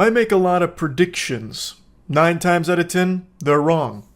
I make a lot of predictions. 9 times out of 10, they're wrong.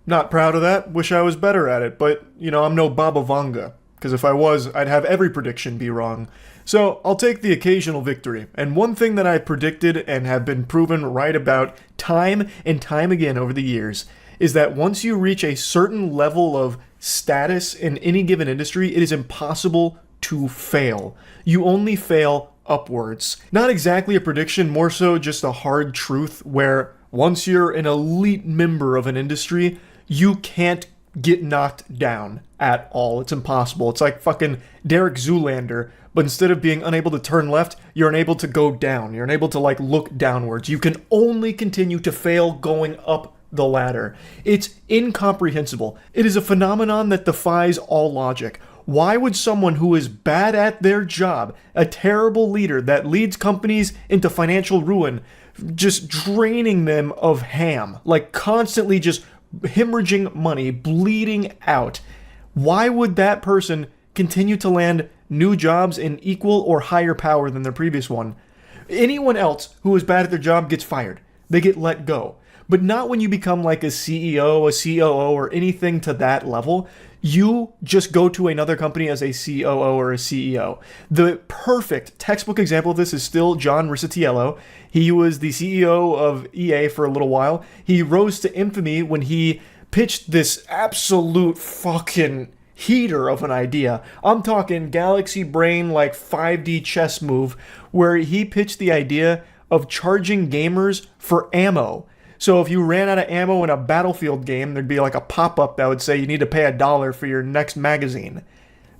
Not proud of that, wish I was better at it, but, I'm no Baba Vanga. Because if I was, I'd have every prediction be wrong. So I'll take the occasional victory. And one thing that I predicted and have been proven right about time and time again over the years is that once you reach a certain level of status in any given industry, it is impossible to fail. You only fail upwards. Not exactly a prediction, more so just a hard truth where once you're an elite member of an industry, you can't get knocked down at all. It's impossible. It's like fucking Derek Zoolander, but instead of being unable to turn left, you're unable to go down. You're unable to look downwards. You can only continue to fail going up the ladder. It's incomprehensible. It is a phenomenon that defies all logic. Why would someone who is bad at their job, a terrible leader that leads companies into financial ruin, just draining them of ham, constantly just hemorrhaging money, bleeding out, why would that person continue to land new jobs in equal or higher power than their previous one? Anyone else who is bad at their job gets fired. They get let go. But not when you become a CEO, a COO, or anything to that level. You just go to another company as a COO or a CEO. The perfect textbook example of this is still John Riccitiello. He was the CEO of EA for a little while. He rose to infamy when he pitched this absolute fucking heater of an idea. I'm talking galaxy brain 5D chess move where he pitched the idea of charging gamers for ammo. So if you ran out of ammo in a Battlefield game, there'd be a pop-up that would say you need to pay $1 for your next magazine.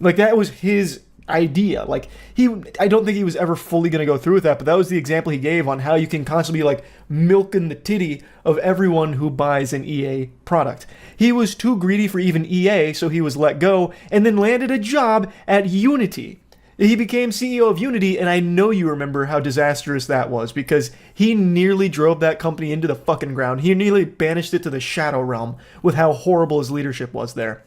That was his idea. I don't think he was ever fully going to go through with that, but that was the example he gave on how you can constantly be milking the titty of everyone who buys an EA product. He was too greedy for even EA, so he was let go, and then landed a job at Unity. He became CEO of Unity, and I know you remember how disastrous that was, because he nearly drove that company into the fucking ground. He nearly banished it to the Shadow Realm with how horrible his leadership was there.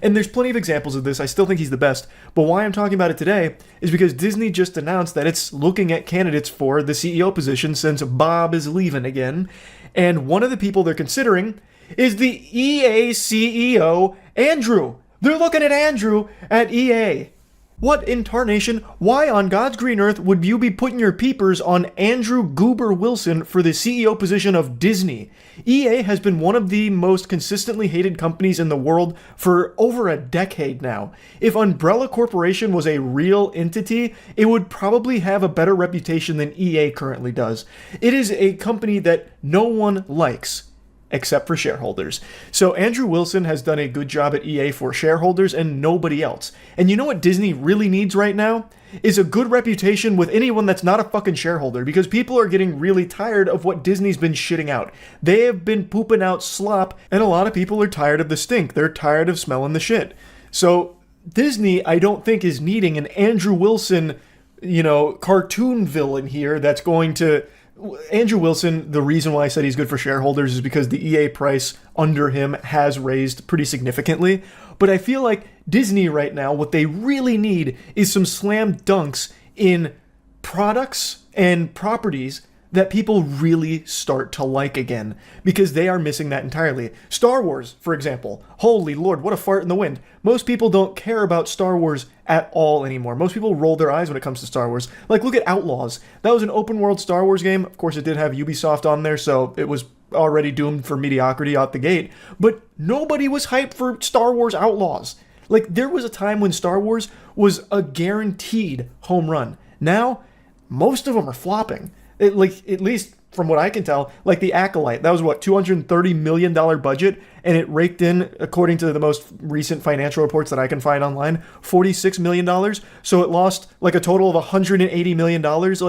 And there's plenty of examples of this. I still think he's the best, but why I'm talking about it today is because Disney just announced that it's looking at candidates for the CEO position since Bob is leaving again, and one of the people they're considering is the EA CEO, Andrew. They're looking at Andrew at EA. What in tarnation? Why on God's green earth would you be putting your peepers on Andrew Goober Wilson for the CEO position of Disney? EA has been one of the most consistently hated companies in the world for over a decade now. If Umbrella Corporation was a real entity, it would probably have a better reputation than EA currently does. It is a company that no one likes, except for shareholders. So Andrew Wilson has done a good job at EA for shareholders and nobody else. And you know what Disney really needs right now? Is a good reputation with anyone that's not a fucking shareholder, because people are getting really tired of what Disney's been shitting out. They have been pooping out slop, and a lot of people are tired of the stink. They're tired of smelling the shit. So Disney, I don't think, is needing an Andrew Wilson, cartoon villain here that's going to... Andrew Wilson, the reason why I said he's good for shareholders is because the EA price under him has raised pretty significantly. But I feel like Disney right now, what they really need is some slam dunks in products and properties that people really start to like again, because they are missing that entirely. Star Wars, for example. Holy Lord, what a fart in the wind. Most people don't care about Star Wars at all anymore. Most people roll their eyes when it comes to Star Wars. Look at Outlaws. That was an open world Star Wars game. Of course, it did have Ubisoft on there, so it was already doomed for mediocrity out the gate. But nobody was hyped for Star Wars Outlaws. There was a time when Star Wars was a guaranteed home run. Now, most of them are flopping. At least from what I can tell, The Acolyte, that was $230 million budget, and it raked in, according to the most recent financial reports that I can find online, $46 million. So it lost a total of $180 million.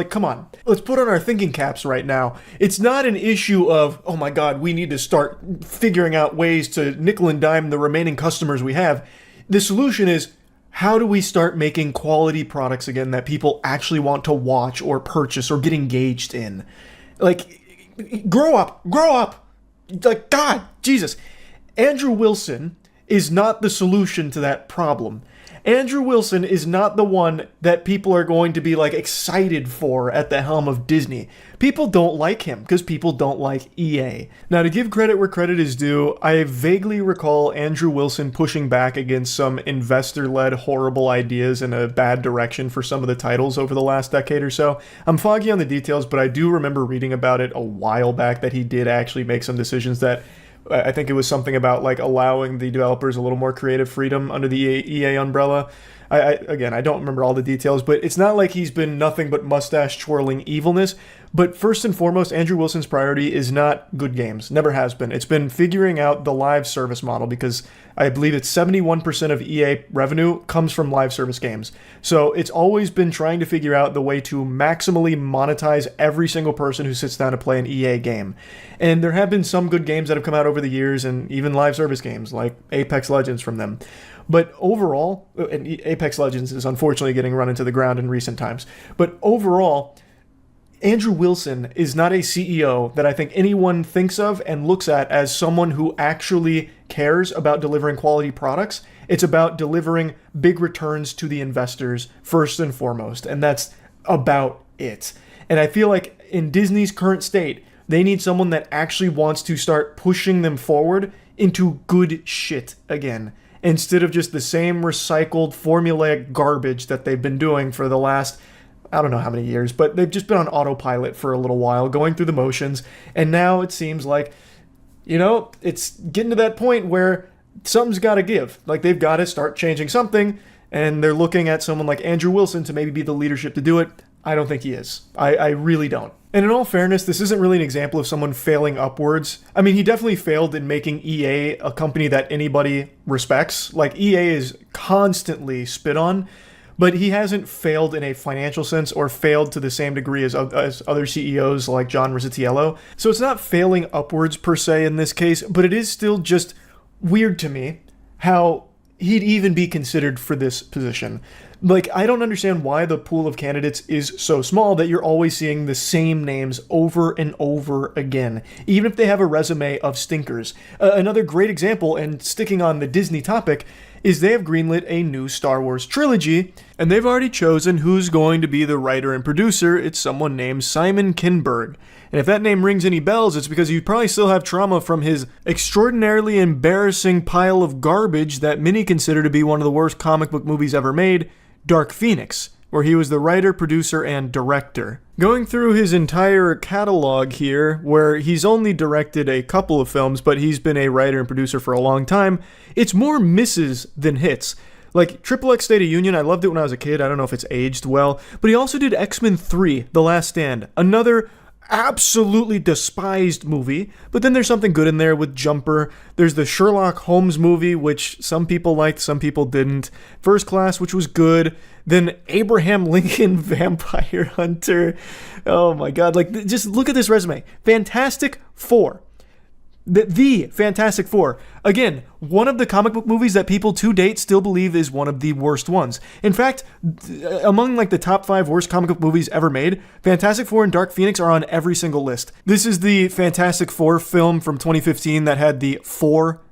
Come on, let's put on our thinking caps right now. It's not an issue of, oh my God, we need to start figuring out ways to nickel and dime the remaining customers we have. The solution is, how do we start making quality products again that people actually want to watch or purchase or get engaged in? Grow up. God, Jesus. Andrew Wilson is not the solution to that problem. Andrew Wilson is not the one that people are going to be like excited for at the helm of Disney. People don't like him because people don't like EA. Now, to give credit where credit is due, I vaguely recall Andrew Wilson pushing back against some investor-led horrible ideas in a bad direction for some of the titles over the last decade or so. I'm foggy on the details, but I do remember reading about it a while back that he did actually make some decisions that I think it was something about like allowing the developers a little more creative freedom under the EA umbrella. Again, I don't remember all the details, but it's not like he's been nothing but mustache twirling evilness. But first and foremost, Andrew Wilson's priority is not good games. Never has been. It's been figuring out the live service model because I believe it's 71% of EA revenue comes from live service games. So it's always been trying to figure out the way to maximally monetize every single person who sits down to play an EA game. And there have been some good games that have come out over the years, and even live service games like Apex Legends from them. But overall, and Apex Legends is unfortunately getting run into the ground in recent times, but overall, Andrew Wilson is not a CEO that I think anyone thinks of and looks at as someone who actually cares about delivering quality products. It's about delivering big returns to the investors first and foremost, and that's about it. And I feel like in Disney's current state, they need someone that actually wants to start pushing them forward into good shit again, instead of just the same recycled formulaic garbage that they've been doing for the last, I don't know how many years, but they've just been on autopilot for a little while, going through the motions, and now it seems like, it's getting to that point where something's got to give. Like, they've got to start changing something, and they're looking at someone like Andrew Wilson to maybe be the leadership to do it. I don't think he is. I really don't. And in all fairness, this isn't really an example of someone failing upwards. I mean, he definitely failed in making EA a company that anybody respects. Like, EA is constantly spit on, but he hasn't failed in a financial sense or failed to the same degree as other CEOs like John Rizzitiello. So it's not failing upwards per se in this case, but it is still just weird to me how he'd even be considered for this position. Like, I don't understand why the pool of candidates is so small that you're always seeing the same names over and over again, even if they have a resume of stinkers. Another great example, and sticking on the Disney topic, is they have greenlit a new Star Wars trilogy, and they've already chosen who's going to be the writer and producer. It's someone named Simon Kinberg. And if that name rings any bells, it's because you probably still have trauma from his extraordinarily embarrassing pile of garbage that many consider to be one of the worst comic book movies ever made, Dark Phoenix, where he was the writer, producer, and director. Going through his entire catalog here, where he's only directed a couple of films, but he's been a writer and producer for a long time, it's more misses than hits. Like, XXX State of Union, I loved it when I was a kid. I don't know if it's aged well. But he also did X-Men 3, The Last Stand, another absolutely despised movie, but then there's something good in there with Jumper. There's the Sherlock Holmes movie, which some people liked, some people didn't. First Class, which was good. Then Abraham Lincoln Vampire Hunter. Oh my god, like, just look at this resume. Fantastic Four. The Fantastic Four. Again, one of the comic book movies that people to date still believe is one of the worst ones. In fact, among like the top 5 worst comic book movies ever made, Fantastic Four and Dark Phoenix are on every single list. This is the Fantastic Four film from 2015 that had the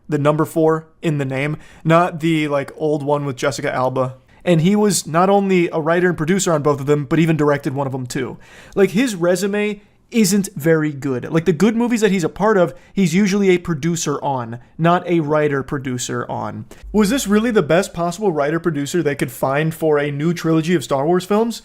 number 4 in the name, not the like old one with Jessica Alba. And he was not only a writer and producer on both of them, but even directed one of them too. Like, his resume isn't very good. Like, the good movies that he's a part of, he's usually a producer on, not a writer-producer on. Was this really the best possible writer-producer they could find for a new trilogy of Star Wars films?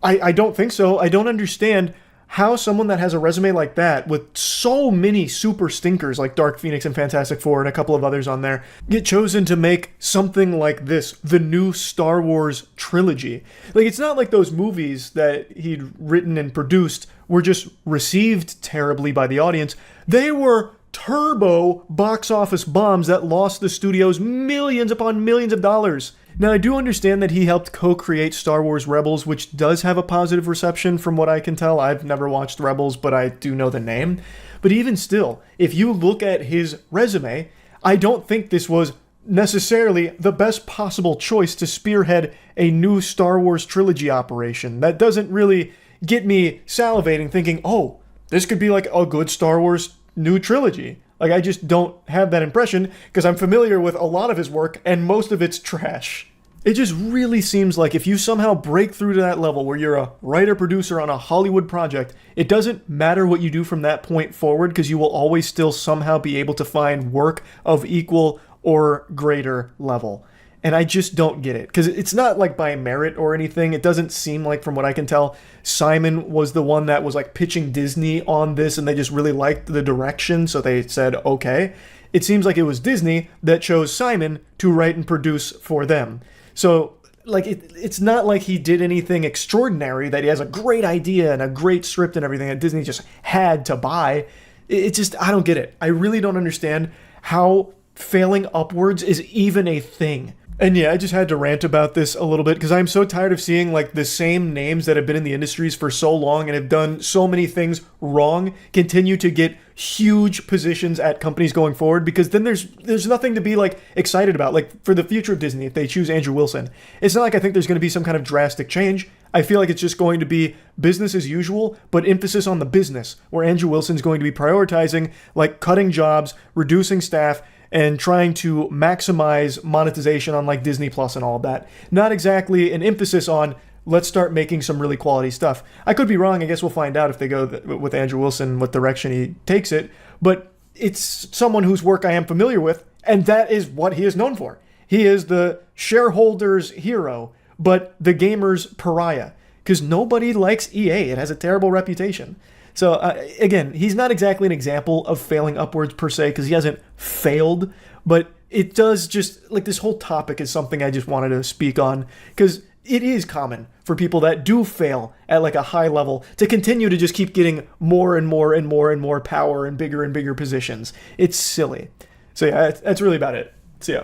I don't think so. I don't understand how someone that has a resume like that, with so many super stinkers like Dark Phoenix and Fantastic Four and a couple of others on there, get chosen to make something like this, the new Star Wars trilogy. Like, it's not like those movies that he'd written and produced were just received terribly by the audience. They were turbo box office bombs that lost the studios millions upon millions of dollars. Now, I do understand that he helped co-create Star Wars Rebels, which does have a positive reception from what I can tell. I've never watched Rebels, but I do know the name. But even still, if you look at his resume, I don't think this was necessarily the best possible choice to spearhead a new Star Wars trilogy operation. That doesn't really get me salivating thinking, oh, this could be like a good Star Wars new trilogy. Like, I just don't have that impression because I'm familiar with a lot of his work and most of it's trash. It just really seems like if you somehow break through to that level where you're a writer-producer on a Hollywood project, it doesn't matter what you do from that point forward because you will always still somehow be able to find work of equal or greater level. And I just don't get it because it's not like by merit or anything. It doesn't seem like, from what I can tell, Simon was the one that was like pitching Disney on this and they just really liked the direction. So they said, okay. It seems like it was Disney that chose Simon to write and produce for them. So like it's not like he did anything extraordinary, that he has a great idea and a great script and everything that Disney just had to buy. It just, I don't get it. I really don't understand how failing upwards is even a thing. And yeah, I just had to rant about this a little bit because I'm so tired of seeing like the same names that have been in the industries for so long and have done so many things wrong continue to get huge positions at companies going forward, because then there's nothing to be like excited about. Like for the future of Disney, if they choose Andrew Wilson, it's not like I think there's going to be some kind of drastic change. I feel like it's just going to be business as usual, but emphasis on the business, where Andrew Wilson's going to be prioritizing like cutting jobs, reducing staff, and trying to maximize monetization on like Disney Plus and all of that. Not exactly an emphasis on let's start making some really quality stuff. I could be wrong. I guess we'll find out if they go with Andrew Wilson, what direction he takes it. But it's someone whose work I am familiar with, and that is what he is known for. He is the shareholders' hero, but the gamer's pariah, because nobody likes EA. It has a terrible reputation. So, again, he's not exactly an example of failing upwards per se, because he hasn't failed, but it does just, like, this whole topic is something I just wanted to speak on, because it is common for people that do fail at, like, a high level to continue to just keep getting more and more and more and more power and bigger positions. It's silly. So, yeah, that's really about it. So, yeah.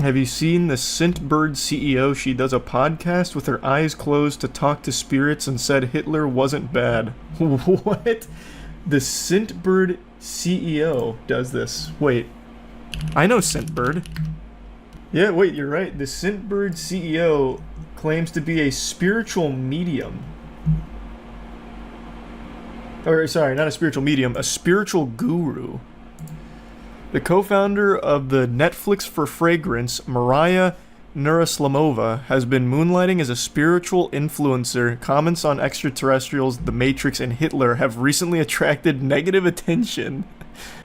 Have you seen the Scentbird CEO? She does a podcast with her eyes closed to talk to spirits and said Hitler wasn't bad. What? The Scentbird CEO does this. Wait. I know Scentbird. Yeah, wait, you're right. The Scentbird CEO claims to be a spiritual medium. Or, sorry, not a spiritual medium, a spiritual guru. The co-founder of the Netflix for Fragrance, Mariah Nuraslamova, has been moonlighting as a spiritual influencer. Comments on extraterrestrials, The Matrix, and Hitler have recently attracted negative attention.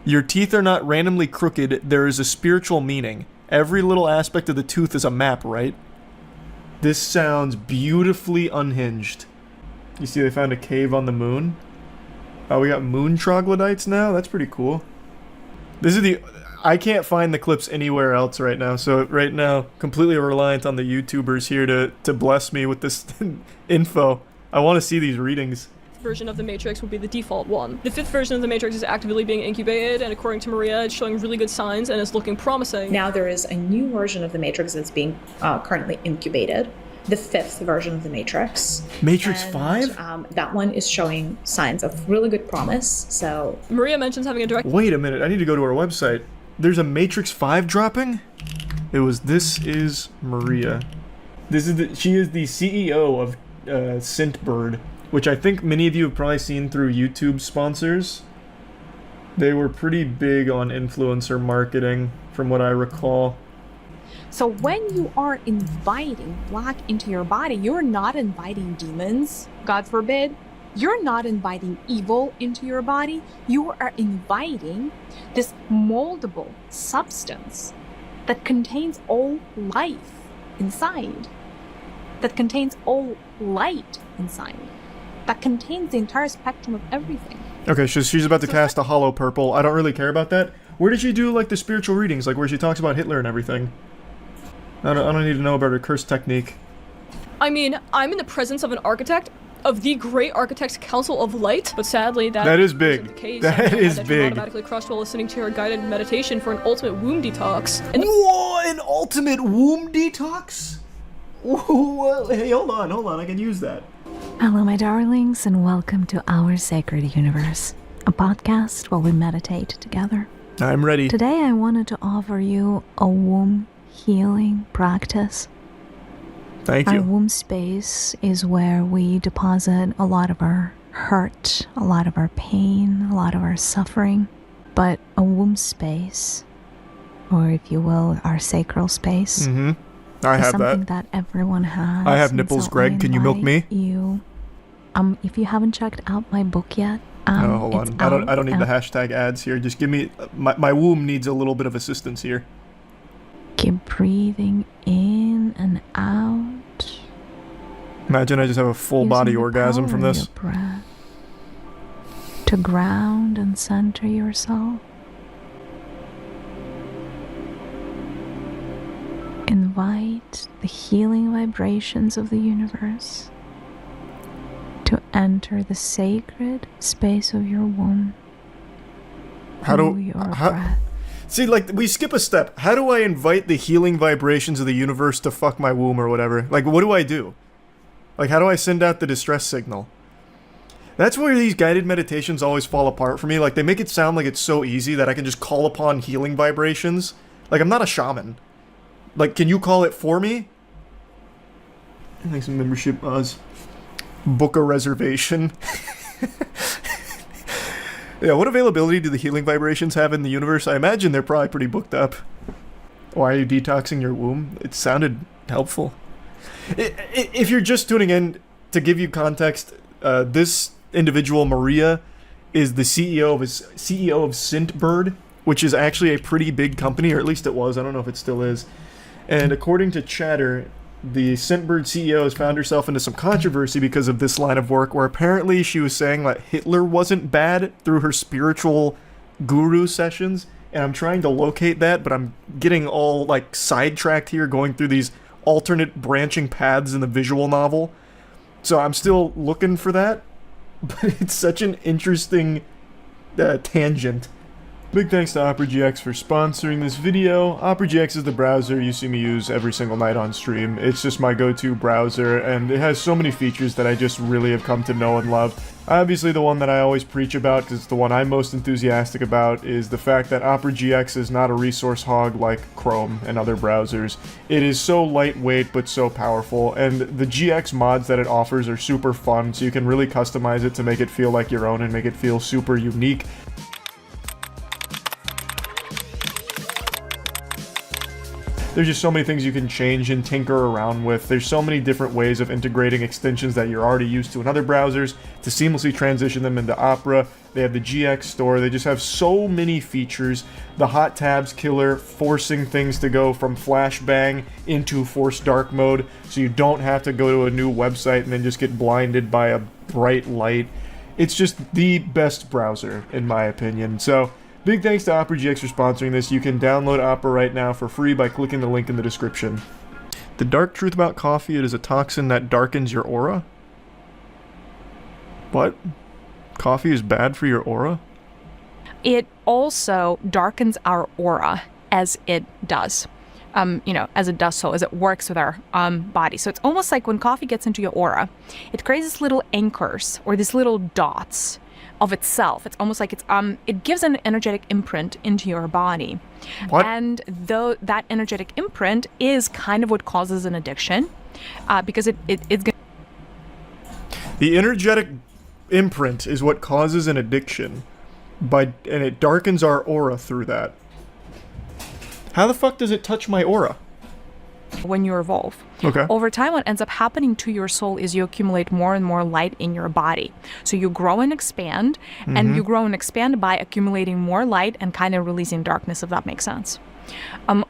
Your teeth are not randomly crooked, there is a spiritual meaning. Every little aspect of the tooth is a map, right? This sounds beautifully unhinged. You see they found a cave on the moon? Oh, we got moon troglodytes now? That's pretty cool. I can't find the clips anywhere else right now, so right now, completely reliant on the YouTubers here to bless me with this info. I want to see these readings. Version of the Matrix would be the default one. The 5th version of the Matrix is actively being incubated, and according to Maria, it's showing really good signs and is looking promising. Now there is a new version of the Matrix that's being currently incubated. The 5th version of the Matrix. Matrix 5? That one is showing signs of really good promise, so... Maria mentions having a direct... Wait a minute, I need to go to our website. There's a Matrix 5 dropping? This is Maria. She is the CEO of Scentbird, which I think many of you have probably seen through YouTube sponsors. They were pretty big on influencer marketing, from what I recall. So when you are inviting black into your body, you're not inviting demons, God forbid. You're not inviting evil into your body. You are inviting this moldable substance that contains all life inside, that contains all light inside, that contains the entire spectrum of everything. Okay, so she's about to cast a hollow purple. I don't really care about that. Where did she do, like, the spiritual readings, like where she talks about Hitler and everything? I don't need to know about her curse technique. I mean, I'm in the presence of an architect, of the Great Architects Council of Light, but sadly that is big. The case. That is that big. Automatically crushed while listening to her guided meditation for an ultimate womb detox. And whoa, an ultimate womb detox? Whoa, hey, hold on, I can use that. Hello, my darlings, and welcome to Our Sacred Universe, a podcast where we meditate together. I'm ready. Today I wanted to offer you a womb healing practice. Thank you. Our womb space is where we deposit a lot of our hurt, a lot of our pain, a lot of our suffering. But a womb space, or if you will, our sacral space, I is have something that. that everyone has. I have and nipples, so Greg. I Can you milk me? invite You, if you haven't checked out my book yet, No, hold it's on. I don't need the out. hashtag ads here. Just give me my womb needs a little bit of assistance here. Keep breathing in and out. Imagine I just have a full body using the orgasm from power of this. your breath to ground and center yourself. Invite the healing vibrations of the universe to enter the sacred space of your womb. How through do your how, breath. See, like, we skip a step. How do I invite the healing vibrations of the universe to fuck my womb or whatever? Like, what do I do? Like, how do I send out the distress signal? That's where these guided meditations always fall apart for me. Like, they make it sound like it's so easy that I can just call upon healing vibrations. Like, I'm not a shaman. Like, can you call it for me? Thanks for membership, Oz. Book a reservation. Yeah, what availability do the healing vibrations have in the universe? I imagine they're probably pretty booked up. Why are you detoxing your womb? It sounded helpful. If you're just tuning in, to give you context, this individual, Maria, is the CEO of Scentbird, which is actually a pretty big company, or at least it was. I don't know if it still is. And according to Chatter, the Scentbird CEO has found herself into some controversy because of this line of work, where apparently she was saying that Hitler wasn't bad through her spiritual guru sessions. And I'm trying to locate that, but I'm getting all, like, sidetracked here, going through these alternate branching paths in the visual novel. So I'm still looking for that, but it's such an interesting tangent. Big thanks to OperaGX for sponsoring this video. OperaGX is the browser you see me use every single night on stream. It's just my go-to browser, and it has so many features that I just really have come to know and love. Obviously, the one that I always preach about, because it's the one I'm most enthusiastic about, is the fact that OperaGX is not a resource hog like Chrome and other browsers. It is so lightweight but so powerful, and the GX mods that it offers are super fun, so you can really customize it to make it feel like your own and make it feel super unique. There's just so many things you can change and tinker around with. There's so many different ways of integrating extensions that you're already used to in other browsers to seamlessly transition them into Opera. They have the GX store. They just have so many features. The hot tabs killer, forcing things to go from flashbang into forced dark mode, so you don't have to go to a new website and then just get blinded by a bright light. It's just the best browser, in my opinion. So, big thanks to OperaGX for sponsoring this. You can download Opera right now for free by clicking the link in the description. The dark truth about coffee: it is a toxin that darkens your aura. What? Coffee is bad for your aura? It also darkens our aura as it does. As it does so, as it works with our body. So it's almost like when coffee gets into your aura, it creates these little anchors or these little dots of itself. It's almost like it gives an energetic imprint into your body. What? And though that energetic imprint is kind of what causes an addiction, because it's going. The energetic imprint is what causes an addiction, and it darkens our aura through that. How the fuck does it touch my aura? When you evolve. Okay. Over time, what ends up happening to your soul is you accumulate more and more light in your body. So you grow and expand, and you grow and expand by accumulating more light and kind of releasing darkness, if that makes sense.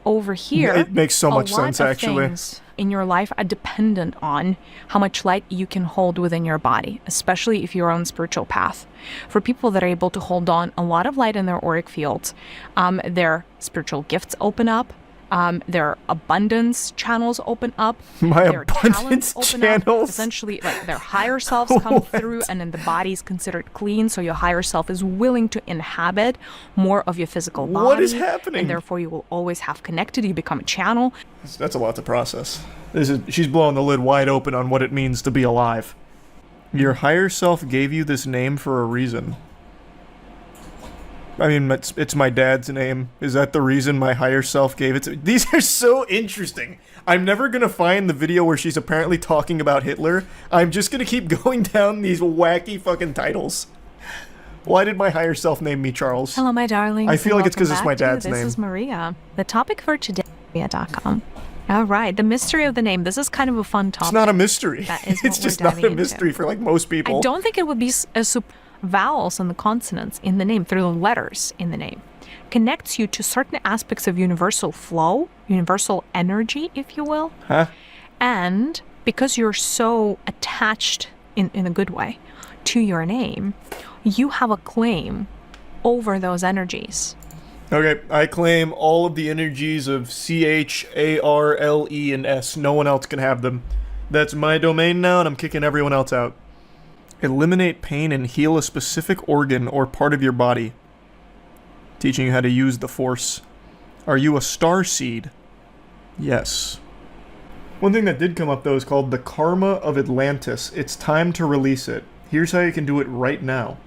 Over here, It makes so much a lot sense, of actually. things in your life are dependent on how much light you can hold within your body, especially if you're on spiritual path. For people that are able to hold on a lot of light in their auric fields, their spiritual gifts open up. Their abundance channels open up. My their abundance talents open channels? Up. Essentially, like their higher selves come through, and then the body is considered clean. So your higher self is willing to inhabit more of your physical body. What is happening? And therefore, you will always have connected. You become a channel. That's a lot to process. She's blowing the lid wide open on what it means to be alive. Your higher self gave you this name for a reason. I mean, it's my dad's name. Is that the reason my higher self gave it to me? These are so interesting. I'm never going to find the video where she's apparently talking about Hitler. I'm just going to keep going down these wacky fucking titles. Why did my higher self name me Charles? Hello, my darlings. I feel like it's because because it's my dad's name. This is Maria. The topic for today, Maria.com. All right, the mystery of the name. This is kind of a fun topic. It's not a mystery. That is It's what just we're not diving a into. mystery for like most people. I don't think it would be vowels and the consonants in the name, through the letters in the name. Connects you to certain aspects of universal flow, universal energy, if you will. Huh? And because you're so attached, in a good way, to your name, you have a claim over those energies. Okay, I claim all of the energies of C-H-A-R-L-E and S. No one else can have them. That's my domain now, and I'm kicking everyone else out. Eliminate pain and heal a specific organ or part of your body. Teaching you how to use the Force. Are you a star seed? Yes. One thing that did come up, though, is called the Karma of Atlantis. It's time to release it. Here's how you can do it right now.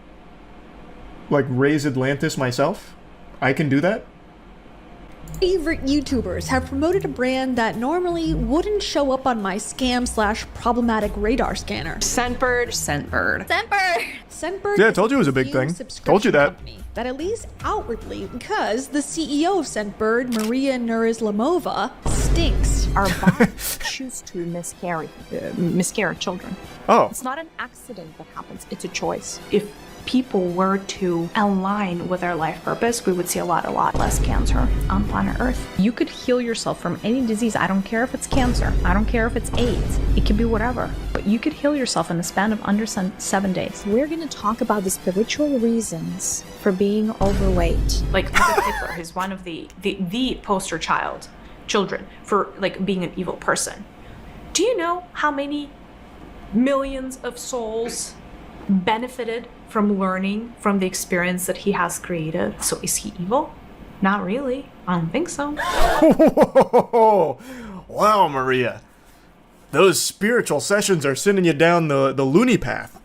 Like, raise Atlantis myself? I can do that? Favorite YouTubers have promoted a brand that normally wouldn't show up on my scam/problematic radar scanner. Scentbird. Scentbird Yeah, I is told you it was a big new thing. subscription Told you that. company that at least outwardly, because the CEO of Scentbird, Maria Nurislamova, stinks. Our bodies choose to miscarry children. Oh. It's not an accident that happens. It's a choice. If people were to align with their life purpose, we would see a lot less cancer on planet Earth. You could heal yourself from any disease. I don't care if it's cancer. I don't care if it's AIDS. It could be whatever. But you could heal yourself in the span of under 7 days. We're going to talk about the spiritual reasons for being overweight. Like Adolf Hitler is one of the poster children for like being an evil person. Do you know how many millions of souls benefited from learning from the experience that he has created? So is he evil? Not really. I don't think so. Wow, Maria. Those spiritual sessions are sending you down the loony path.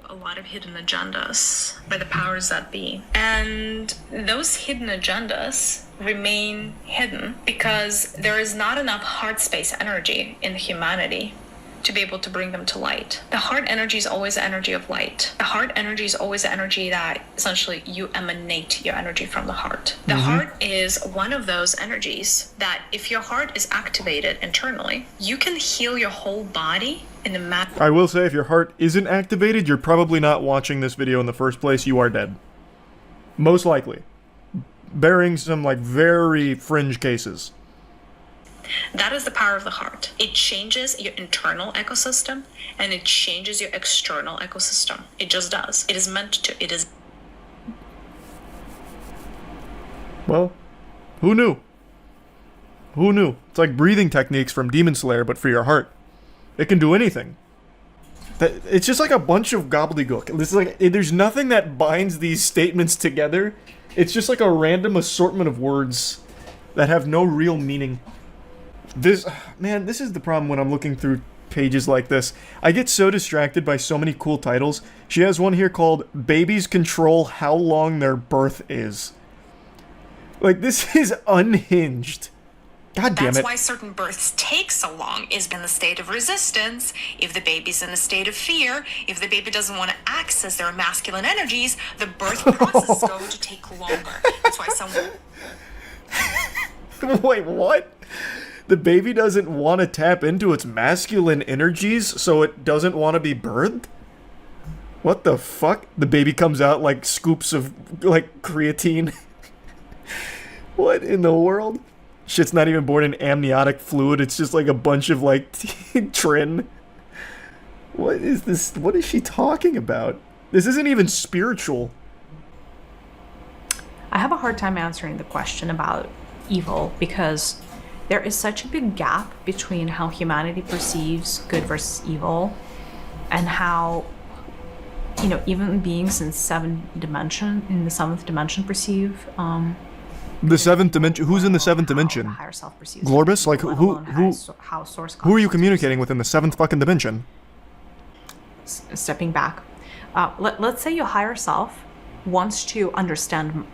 A lot of hidden agendas by the powers that be. And those hidden agendas remain hidden because there is not enough heart space energy in humanity to be able to bring them to light. The heart energy is always the energy of light. The heart energy is always the energy that essentially you emanate your energy from the heart. The heart is one of those energies that if your heart is activated internally, you can heal your whole body in a matter. I will say, if your heart isn't activated, you're probably not watching this video in the first place. You are dead. Most likely. Bearing some, like, very fringe cases. That is the power of the heart. It changes your internal ecosystem and it changes your external ecosystem. It just does. It is meant to. It is. Well, who knew? Who knew? It's like breathing techniques from Demon Slayer, but for your heart. It can do anything. It's just like a bunch of gobbledygook. It's like, there's nothing that binds these statements together. It's just like a random assortment of words that have no real meaning. This is the problem when I'm looking through pages like this. I get so distracted by so many cool titles. She has one here called Babies Control How Long Their Birth Is. Like, this is unhinged. God damn it. That's why certain births take so long, is in the state of resistance. If the baby's in a state of fear, if the baby doesn't want to access their masculine energies, the birth process is going to take longer. That's why someone... Wait, what? The baby doesn't want to tap into its masculine energies, so it doesn't want to be birthed? What the fuck? The baby comes out like scoops of, like, creatine. What in the world? Shit's not even born in amniotic fluid, it's just like a bunch of, like, trin. What is this? What is she talking about? This isn't even spiritual. I have a hard time answering the question about evil because there is such a big gap between how humanity perceives good versus evil and how, you know, even beings in the seventh dimension perceive The seventh dimension. Who's in the seventh dimension? how the higher self perceives Glorbus? Like, let who alone how source who are you consciousness communicating with in the seventh fucking dimension? stepping back. Let's say your higher self wants to understand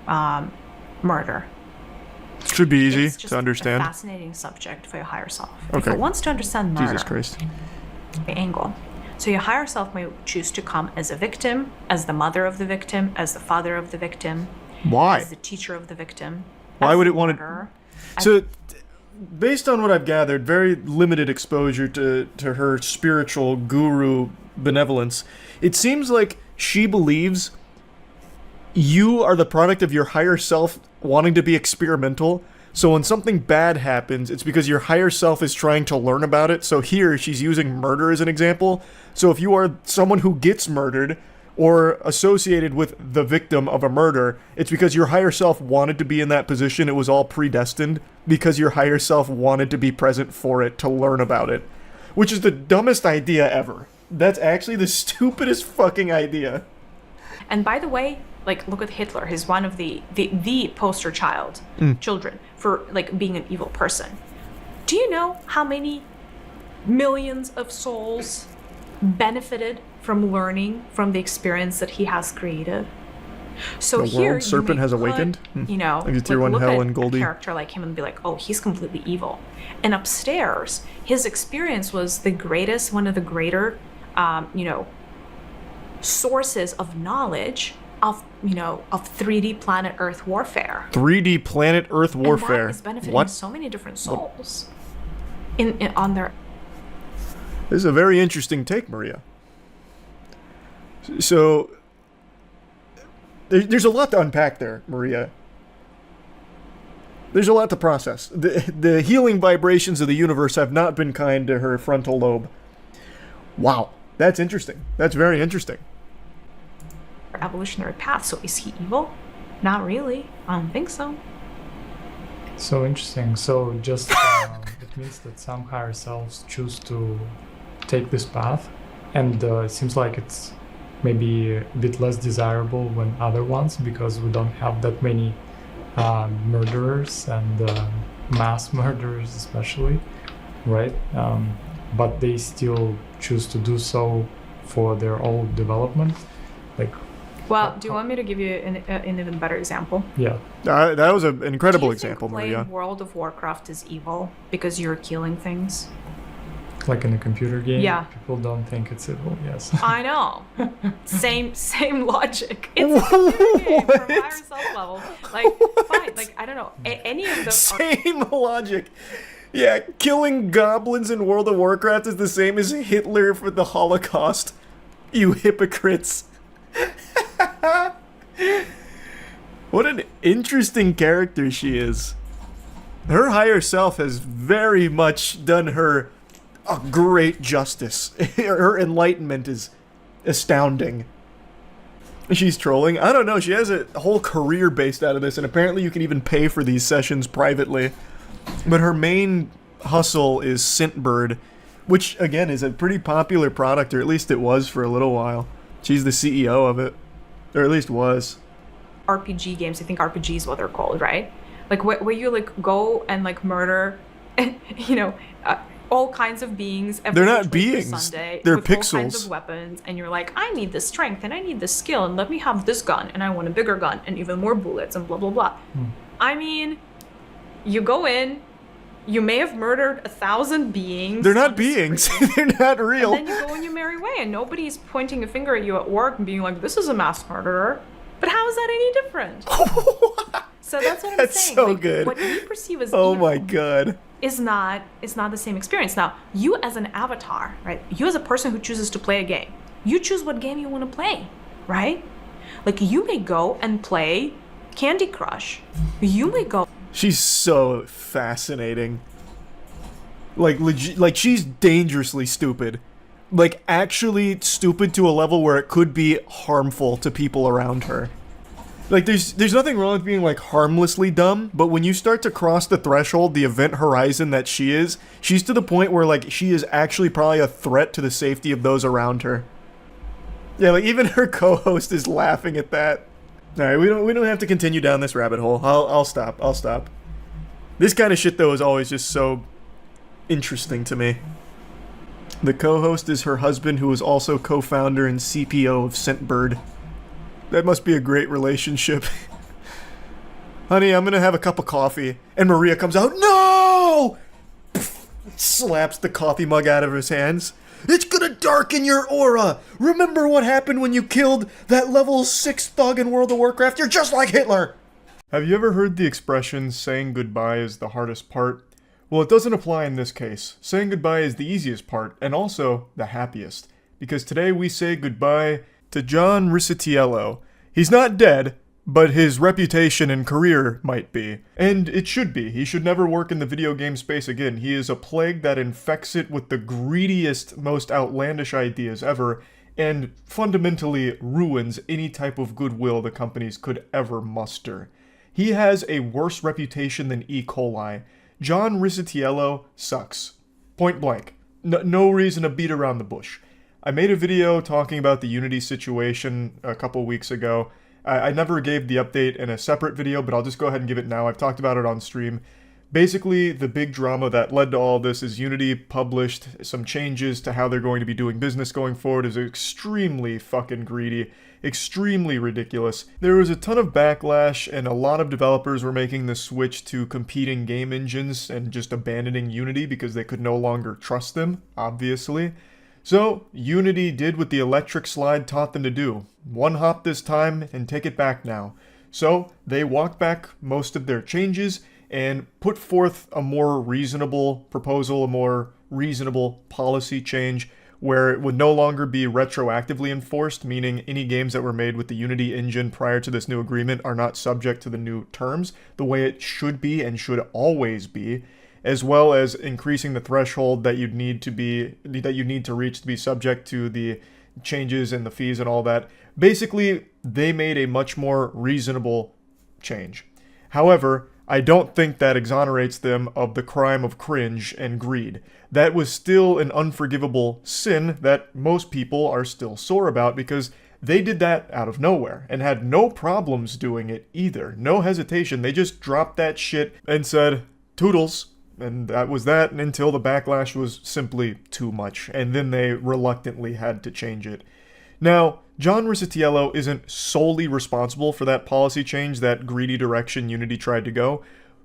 murder. Should be easy It's just to understand. a fascinating subject for your higher self. Okay. If it wants to understand murder, Jesus Christ. the angle. So your higher self may choose to come as a victim, as the mother of the victim, as the father of the victim, Why? as the teacher of the victim. Why as would the it want to... murderer. So, based on what I've gathered, very limited exposure to her spiritual guru benevolence, it seems like she believes you are the product of your higher self wanting to be experimental. So when something bad happens, it's because your higher self is trying to learn about it. So here, she's using murder as an example. So if you are someone who gets murdered, or associated with the victim of a murder, it's because your higher self wanted to be in that position. It was all predestined because your higher self wanted to be present for it, to learn about it. Which is the dumbest idea ever. That's actually the stupidest fucking idea. And by the way, like, look at Hitler. He's one of the poster child children for, like, being an evil person. Do you know how many millions of souls benefited from learning from the experience that he has created? So the here, world serpent has awakened. You know, like tier 1 look hell at and Goldie. a character like him and be like, oh, he's completely evil. And upstairs, his experience was one of the greater, sources of knowledge of 3D planet Earth warfare. 3D planet Earth warfare. And that is benefiting What? so many different souls on their. This is a very interesting take, Maria. So, there's a lot to unpack there, Maria. There's a lot to process. The healing vibrations of the universe have not been kind to her frontal lobe. Wow, that's interesting. That's very interesting. Evolutionary path. So is he evil? Not really. I don't think so. So interesting. So just it means that some higher selves choose to take this path, and it seems like it's maybe a bit less desirable than other ones because we don't have that many murderers and mass murderers especially, right? But they still choose to do so for their own development. Like, well, do you want me to give you an even better example? yeah. That was an incredible Do you example, think playing Maria. World of Warcraft is evil because you're killing things? Like in a computer game, Yeah. people don't think it's evil, yes. I know. Same logic. It's a computer game from higher self level. Like, fine. Like, I don't know. Any of those are Same logic. Yeah, killing goblins in World of Warcraft is the same as Hitler for the Holocaust. You hypocrites. What an interesting character she is. Her higher self has very much done her a great justice. Her enlightenment is astounding. She's trolling. I don't know. She has a whole career based out of this, and apparently you can even pay for these sessions privately. But her main hustle is Scentbird, which, again, is a pretty popular product, or at least it was for a little while. She's the CEO of it. Or at least was. RPG games. I think RPG is what they're called, right? Like, where you, like, go and, like, murder, all kinds of beings. They're not which way beings. Sunday, They're with all kinds pixels. of weapons, and you're like, I need this strength, and I need this skill, and let me have this gun, and I want a bigger gun, and even more bullets, and blah, blah, blah. I mean, you go in, you may have murdered 1,000 beings. They're not beings. They're not real. And then you go on your merry way, and nobody's pointing a finger at you at work and being like, this is a mass murderer. But how is that any different? So that's what I'm That's saying. so Like, good. What we perceive as Oh evil my god. is not the same experience. Now, you as an avatar, right? You as a person who chooses to play a game, you choose what game you want to play, right? Like, you may go and play Candy Crush. You may go. She's so fascinating. Like, like she's dangerously stupid. Like, actually stupid to a level where it could be harmful to people around her. Like, there's nothing wrong with being, like, harmlessly dumb, but when you start to cross the threshold, the event horizon that she is, she's to the point where, like, she is actually probably a threat to the safety of those around her. Yeah, like, even her co-host is laughing at that. Alright, we don't have to continue down this rabbit hole. I'll stop. This kind of shit, though, is always just so interesting to me. The co-host is her husband, who is also co-founder and CPO of Scentbird. That must be a great relationship. Honey, I'm gonna have a cup of coffee. And Maria comes out, no! Slaps the coffee mug out of his hands. It's gonna darken your aura! Remember what happened when you killed that level 6 thug in World of Warcraft? You're just like Hitler! Have you ever heard the expression, saying goodbye is the hardest part? Well, it doesn't apply in this case. Saying goodbye is the easiest part, and also the happiest. Because today we say goodbye to John Riccitiello. He's not dead, but his reputation and career might be. And it should be. He should never work in the video game space again. He is a plague that infects it with the greediest, most outlandish ideas ever, and fundamentally ruins any type of goodwill the companies could ever muster. He has a worse reputation than E. coli. John Riccitiello sucks. Point blank. No reason to beat around the bush. I made a video talking about the Unity situation a couple weeks ago. I never gave the update in a separate video, but I'll just go ahead and give it now. I've talked about it on stream. Basically, the big drama that led to all this is Unity published some changes to how they're going to be doing business going forward. Is extremely fucking greedy, extremely ridiculous. There was a ton of backlash, and a lot of developers were making the switch to competing game engines and just abandoning Unity because they could no longer trust them, obviously. So, Unity did what the electric slide taught them to do. One hop this time and take it back now. So, they walked back most of their changes and put forth a more reasonable proposal, a more reasonable policy change where it would no longer be retroactively enforced, meaning any games that were made with the Unity engine prior to this new agreement are not subject to the new terms, the way it should be and should always be, as well as increasing the threshold that you need to reach to be subject to the changes and the fees and all that. Basically, they made a much more reasonable change. However, I don't think that exonerates them of the crime of cringe and greed. That was still an unforgivable sin that most people are still sore about because they did that out of nowhere and had no problems doing it either. No hesitation. They just dropped that shit and said, toodles. And that was that until the backlash was simply too much. And then they reluctantly had to change it. Now, John Riccitiello isn't solely responsible for that policy change, that greedy direction Unity tried to go.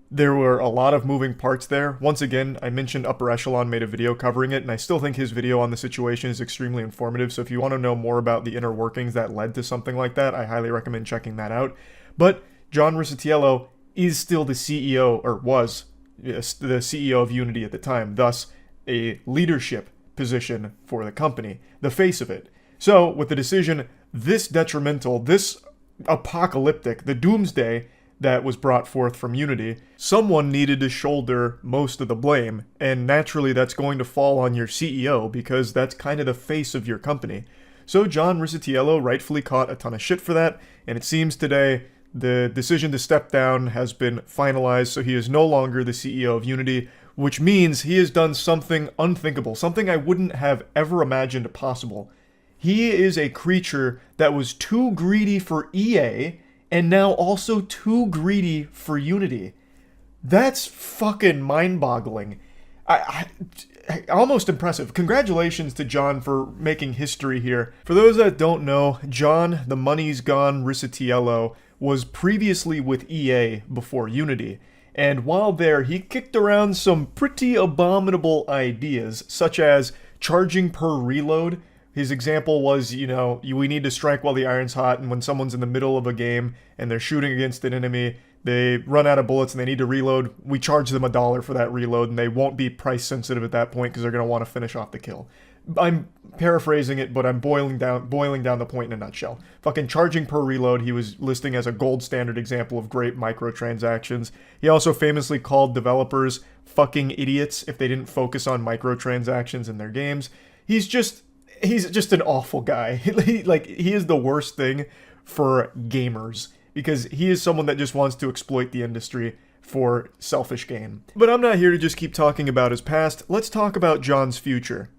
There were a lot of moving parts there. Once again, I mentioned Upper Echelon made a video covering it, and I still think his video on the situation is extremely informative, so if you want to know more about the inner workings that led to something like that, I highly recommend checking that out. But John Riccitiello is still the CEO, or was the CEO of Unity at the time, thus a leadership position for the company, the face of it. So, with the decision this detrimental, this apocalyptic, the doomsday that was brought forth from Unity, someone needed to shoulder most of the blame, and naturally that's going to fall on your CEO because that's kind of the face of your company. So John Riccitiello rightfully caught a ton of shit for that, and it seems today the decision to step down has been finalized, so he is no longer the CEO of Unity, which means he has done something unthinkable, something I wouldn't have ever imagined possible. He is a creature that was too greedy for EA, and now also too greedy for Unity. That's fucking mind-boggling. Almost impressive. Congratulations to John for making history here. For those that don't know, John, the money's gone Riccitiello, was previously with EA before Unity. And while there, he kicked around some pretty abominable ideas, such as charging per reload. His example was, we need to strike while the iron's hot, and when someone's in the middle of a game and they're shooting against an enemy, they run out of bullets and they need to reload, we charge them $1 for that reload, and they won't be price sensitive at that point because they're going to want to finish off the kill. I'm paraphrasing it, but I'm boiling down the point in a nutshell. Fucking charging per reload, he was listing as a gold standard example of great microtransactions. He also famously called developers fucking idiots if they didn't focus on microtransactions in their games. He's just an awful guy. He is the worst thing for gamers because he is someone that just wants to exploit the industry for selfish gain. But I'm not here to just keep talking about his past. Let's talk about John's future.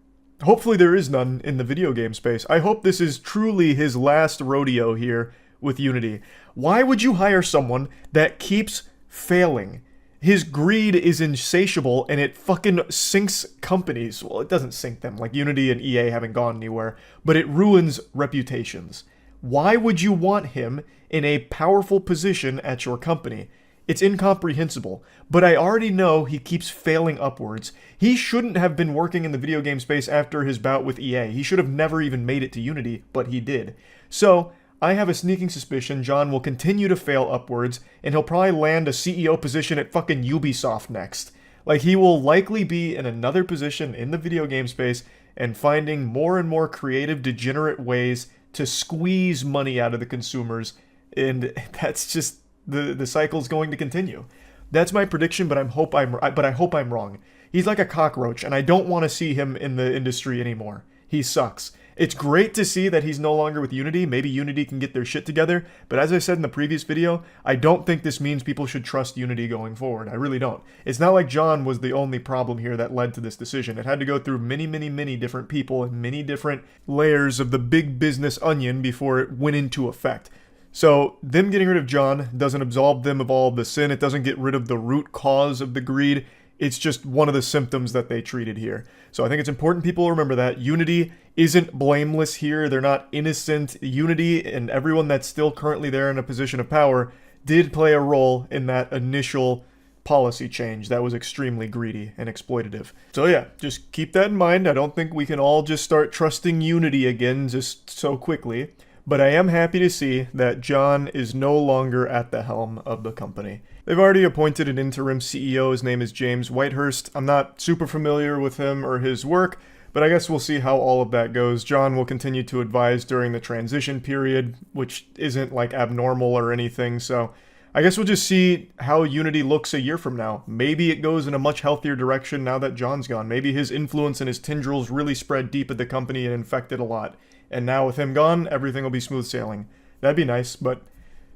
Hopefully there is none in the video game space. I hope this is truly his last rodeo here with Unity. Why would you hire someone that keeps failing? His greed is insatiable and it fucking sinks companies. Well, it doesn't sink them, like Unity and EA haven't gone anywhere, but it ruins reputations. Why would you want him in a powerful position at your company? It's incomprehensible, but I already know he keeps failing upwards. He shouldn't have been working in the video game space after his bout with EA. He should have never even made it to Unity, but he did. So, I have a sneaking suspicion John will continue to fail upwards, and he'll probably land a CEO position at fucking Ubisoft next. Like, he will likely be in another position in the video game space and finding more and more creative, degenerate ways to squeeze money out of the consumers, and that's just the cycle's going to continue. That's my prediction, but I hope I'm wrong. He's like a cockroach, and I don't want to see him in the industry anymore. He sucks. It's great to see that he's no longer with Unity. Maybe Unity can get their shit together, but as I said in the previous video, I don't think this means people should trust Unity going forward. I really don't. It's not like John was the only problem here that led to this decision. It had to go through many different people and many different layers of the big business onion before it went into effect. So, them getting rid of John doesn't absolve them of all the sin. It doesn't get rid of the root cause of the greed. It's just one of the symptoms that they treated here. So I think it's important people remember that. Unity isn't blameless here. They're not innocent. Unity and everyone that's still currently there in a position of power did play a role in that initial policy change that was extremely greedy and exploitative. So yeah, just keep that in mind. I don't think we can all just start trusting Unity again just so quickly. But I am happy to see that John is no longer at the helm of the company. They've already appointed an interim CEO. His name is James Whitehurst. I'm not super familiar with him or his work, but I guess we'll see how all of that goes. John will continue to advise during the transition period, which isn't like abnormal or anything, so I guess we'll just see how Unity looks a year from now. Maybe it goes in a much healthier direction now that John's gone. Maybe his influence and his tendrils really spread deep at the company and infected a lot. And now with him gone, everything will be smooth sailing. That'd be nice, but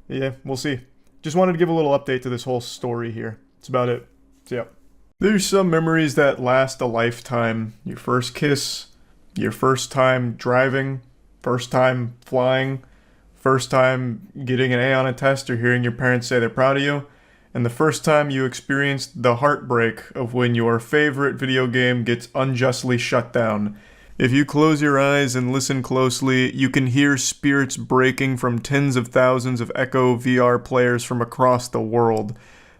yeah, we'll see. Just wanted to give a little update to this whole story here. That's about it. So yeah. There's some memories that last a lifetime. Your first kiss, your first time driving, first time flying, first time getting an A on a test or hearing your parents say they're proud of you, and the first time you experienced the heartbreak of when your favorite video game gets unjustly shut down. If you close your eyes and listen closely, you can hear spirits breaking from tens of thousands of Echo VR players from across the world.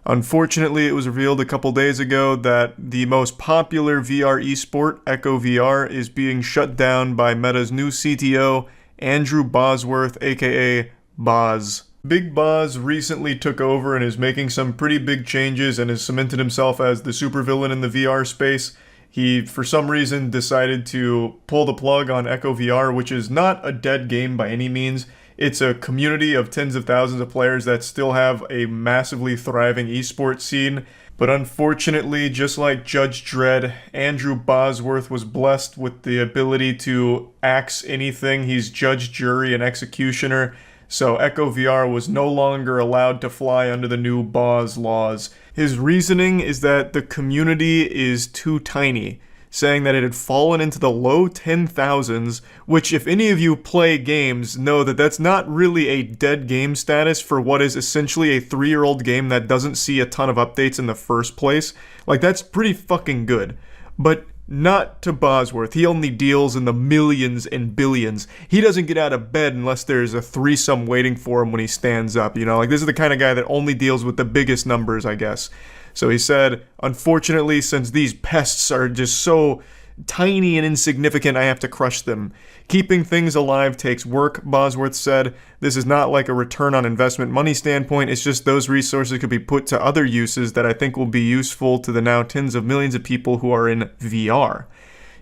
Unfortunately, it was revealed a couple days ago that the most popular VR esport, Echo VR, is being shut down by Meta's new CTO, Andrew Bosworth, aka Boz. Big Boz recently took over and is making some pretty big changes and has cemented himself as the supervillain in the VR space. He, for some reason, decided to pull the plug on Echo VR, which is not a dead game by any means. It's a community of tens of thousands of players that still have a massively thriving esports scene. But unfortunately, just like Judge Dredd, Andrew Bosworth was blessed with the ability to axe anything. He's judge, jury, and executioner. So Echo VR was no longer allowed to fly under the new Boz laws. His reasoning is that the community is too tiny, saying that it had fallen into the low 10,000s, which if any of you play games know that that's not really a dead game status for what is essentially a 3-year-old game that doesn't see a ton of updates in the first place. Like, that's pretty fucking good. But not to Bosworth. He only deals in the millions and billions. He doesn't get out of bed unless there's a threesome waiting for him when he stands up, you know? Like, this is the kind of guy that only deals with the biggest numbers, I guess. So he said, unfortunately, since these pests are just so tiny and insignificant, I have to crush them. Keeping things alive takes work, Bosworth said. This is not like a return on investment money standpoint, it's just those resources could be put to other uses that I think will be useful to the now tens of millions of people who are in VR.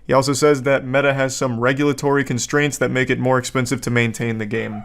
He also says that Meta has some regulatory constraints that make it more expensive to maintain the game.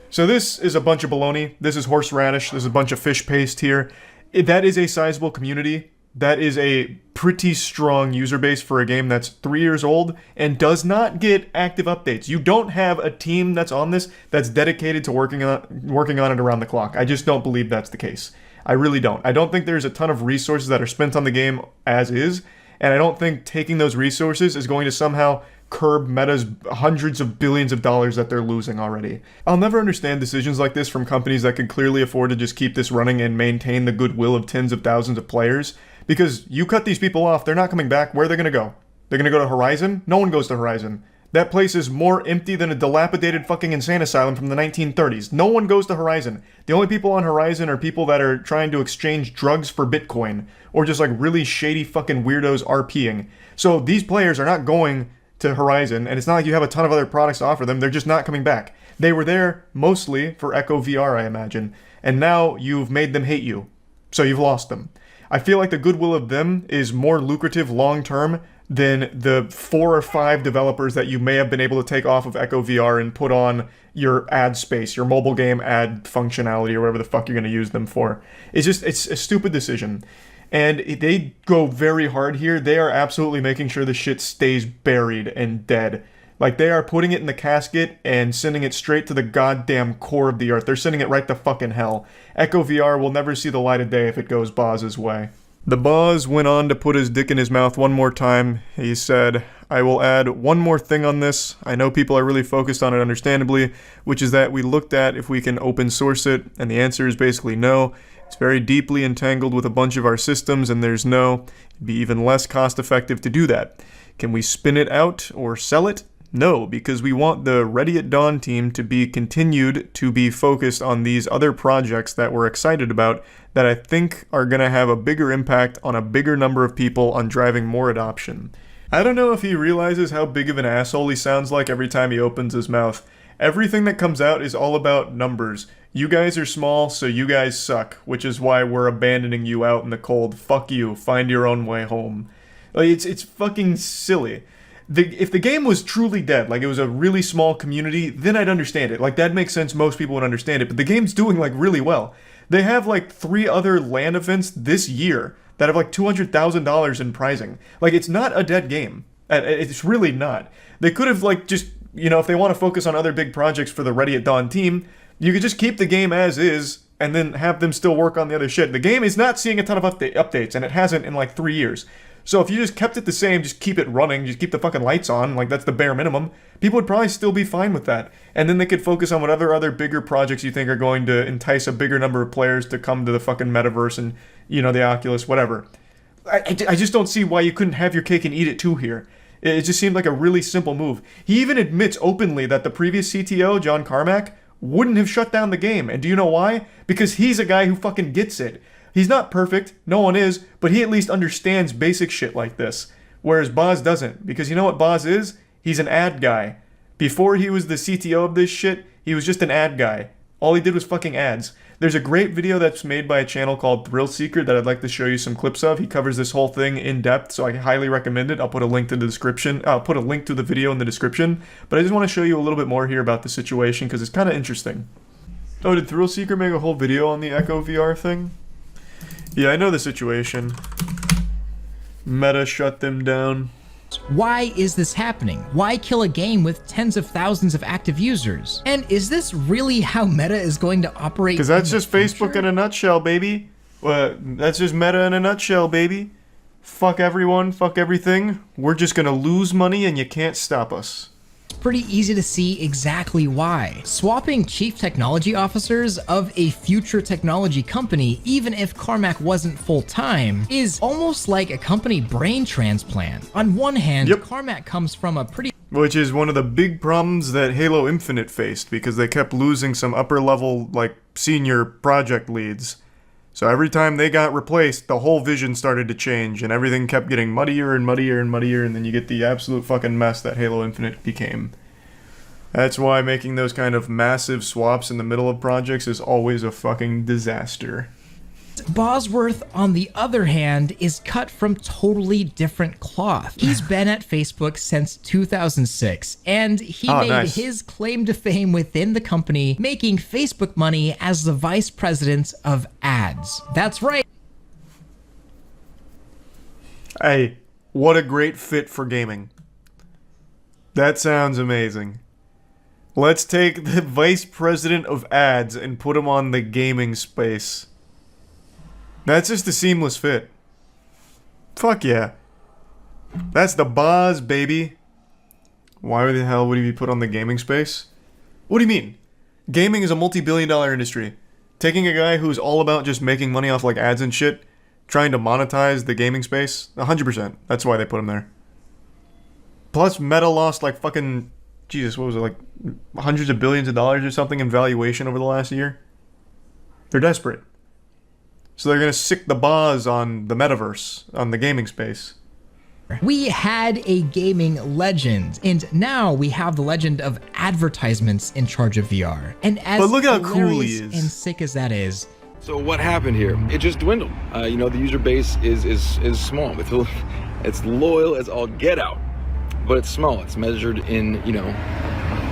So this is a bunch of baloney. This is horseradish. There's a bunch of fish paste here. That is a sizable community. That is a pretty strong user base for a game that's 3 years old and does not get active updates. You don't have a team that's on this that's dedicated to working on it around the clock. I just don't believe that's the case. I really don't. I don't think there's a ton of resources that are spent on the game as is, and I don't think taking those resources is going to somehow curb Meta's hundreds of billions of dollars that they're losing already. I'll never understand decisions like this from companies that can clearly afford to just keep this running and maintain the goodwill of tens of thousands of players. Because you cut these people off, they're not coming back. Where are they going to go? They're going to go to Horizon? No one goes to Horizon. That place is more empty than a dilapidated fucking insane asylum from the 1930s. No one goes to Horizon. The only people on Horizon are people that are trying to exchange drugs for Bitcoin. Or just like really shady fucking weirdos RPing. So these players are not going to Horizon, and it's not like you have a ton of other products to offer them. They're just not coming back. They were there mostly for Echo VR, I imagine. And now you've made them hate you. So you've lost them. I feel like the goodwill of them is more lucrative long term than the 4 or 5 developers that you may have been able to take off of Echo VR and put on your ad space, your mobile game ad functionality, or whatever the fuck you're going to use them for. It's a stupid decision. And they go very hard here. They are absolutely making sure the shit stays buried and dead. Like, they are putting it in the casket and sending it straight to the goddamn core of the earth. They're sending it right to fucking hell. Echo VR will never see the light of day if it goes Boz's way. The Boz went on to put his dick in his mouth one more time. He said, I will add one more thing on this. I know people are really focused on it understandably, which is that we looked at if we can open source it, and the answer is basically no. It's very deeply entangled with a bunch of our systems, and there's no. It'd be even less cost effective to do that. Can we spin it out or sell it? No, because we want the Ready at Dawn team to be continued to be focused on these other projects that we're excited about that I think are going to have a bigger impact on a bigger number of people on driving more adoption. I don't know if he realizes how big of an asshole he sounds like every time he opens his mouth. Everything that comes out is all about numbers. You guys are small, so you guys suck, which is why we're abandoning you out in the cold. Fuck you, find your own way home. Like, it's fucking silly. If the game was truly dead, like it was a really small community, then I'd understand it. Like, that makes sense, most people would understand it, but the game's doing, like, really well. They have, like, 3 other LAN events this year that have, like, $200,000 in prizing. Like, it's not a dead game. It's really not. They could have, like, just, you know, if they want to focus on other big projects for the Ready at Dawn team, you could just keep the game as is and then have them still work on the other shit. The game is not seeing a ton of updates, and it hasn't in, like, 3 years. So if you just kept it the same, just keep it running, just keep the fucking lights on, like that's the bare minimum, people would probably still be fine with that. And then they could focus on whatever other bigger projects you think are going to entice a bigger number of players to come to the fucking metaverse and, you know, the Oculus, whatever. I just don't see why you couldn't have your cake and eat it too here. It just seemed like a really simple move. He even admits openly that the previous CTO, John Carmack, wouldn't have shut down the game. And do you know why? Because he's a guy who fucking gets it. He's not perfect, no one is, but he at least understands basic shit like this. Whereas Boz doesn't, because you know what Boz is? He's an ad guy. Before he was the CTO of this shit, he was just an ad guy. All he did was fucking ads. There's a great video that's made by a channel called Thrill Seeker that I'd like to show you some clips of. He covers this whole thing in depth, so I highly recommend it. I'll put a link to the description. I'll put a link to the video in the description. But I just want to show you a little bit more here about the situation because it's kind of interesting. Oh, did Thrill Seeker make a whole video on the Echo VR thing? Yeah, I know the situation. Meta shut them down. Why is this happening? Why kill a game with tens of thousands of active users? And is this really how Meta is going to operate? Because that's just Facebook in a nutshell, baby. That's just Meta in a nutshell, baby. Fuck everyone, fuck everything. We're just gonna lose money and you can't stop us. Pretty easy to see exactly why. Swapping chief technology officers of a future technology company, even if Carmack wasn't full-time, is almost like a company brain transplant. On one hand, yep. Carmack comes from a pretty... Which is one of the big problems that Halo Infinite faced, because they kept losing some upper-level, like, senior project leads. So every time they got replaced, the whole vision started to change, and everything kept getting muddier and muddier and muddier, and then you get the absolute fucking mess that Halo Infinite became. That's why making those kind of massive swaps in the middle of projects is always a fucking disaster. Bosworth, on the other hand, is cut from totally different cloth. He's been at Facebook since 2006, and he made his claim to fame within the company, making Facebook money as the vice president of ads. That's right. Hey, what a great fit for gaming. That sounds amazing. Let's take the vice president of ads and put him on the gaming space. That's just a seamless fit. Fuck yeah. That's the Boz, baby. Why the hell would he be put on the gaming space? What do you mean? Gaming is a multi-billion-dollar industry. Taking a guy who's all about just making money off like ads and shit, trying to monetize the gaming space, 100%. That's why they put him there. Plus, Meta lost like fucking, Jesus, what was it, like hundreds of billions of dollars or something in valuation over the last year? They're desperate. So they're gonna sick the Boz on the metaverse, on the gaming space. We had a gaming legend, and now we have the legend of advertisements in charge of VR. And as but look how cool he is. And sick as that is, So what happened here? It just dwindled. The user base is small. It's loyal as all get out, but it's small. It's measured in,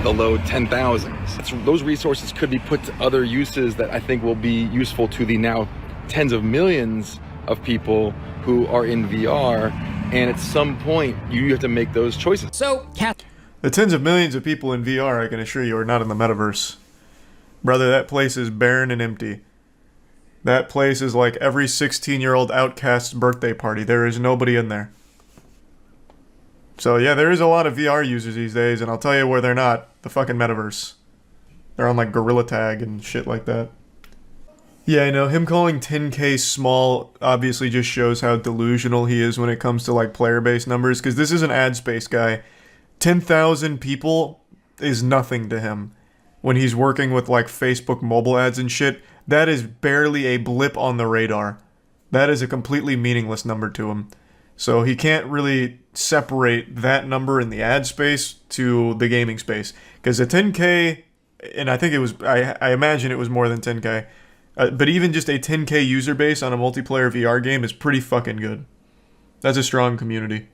the low 10,000s. Those resources could be put to other uses that I think will be useful to the now tens of millions of people who are in VR. And at some point, you have to make those choices. So, the tens of millions of people in VR, I can assure you, are not in the metaverse. Brother, that place is barren and empty. That place is like every 16-year-old outcast's birthday party. There is nobody in there. So yeah, there is a lot of VR users these days, and I'll tell you where they're not. The fucking metaverse. They're on like Gorilla Tag and shit like that. Yeah, I know. Him calling 10K small obviously just shows how delusional he is when it comes to like player-based numbers, because this is an ad space guy. 10,000 people is nothing to him. When he's working with like Facebook mobile ads and shit, that is barely a blip on the radar. That is a completely meaningless number to him. So he can't really separate that number in the ad space to the gaming space. Because a 10K, and I think it was, I imagine it was more than 10K, but even just a 10K user base on a multiplayer VR game is pretty fucking good. That's a strong community.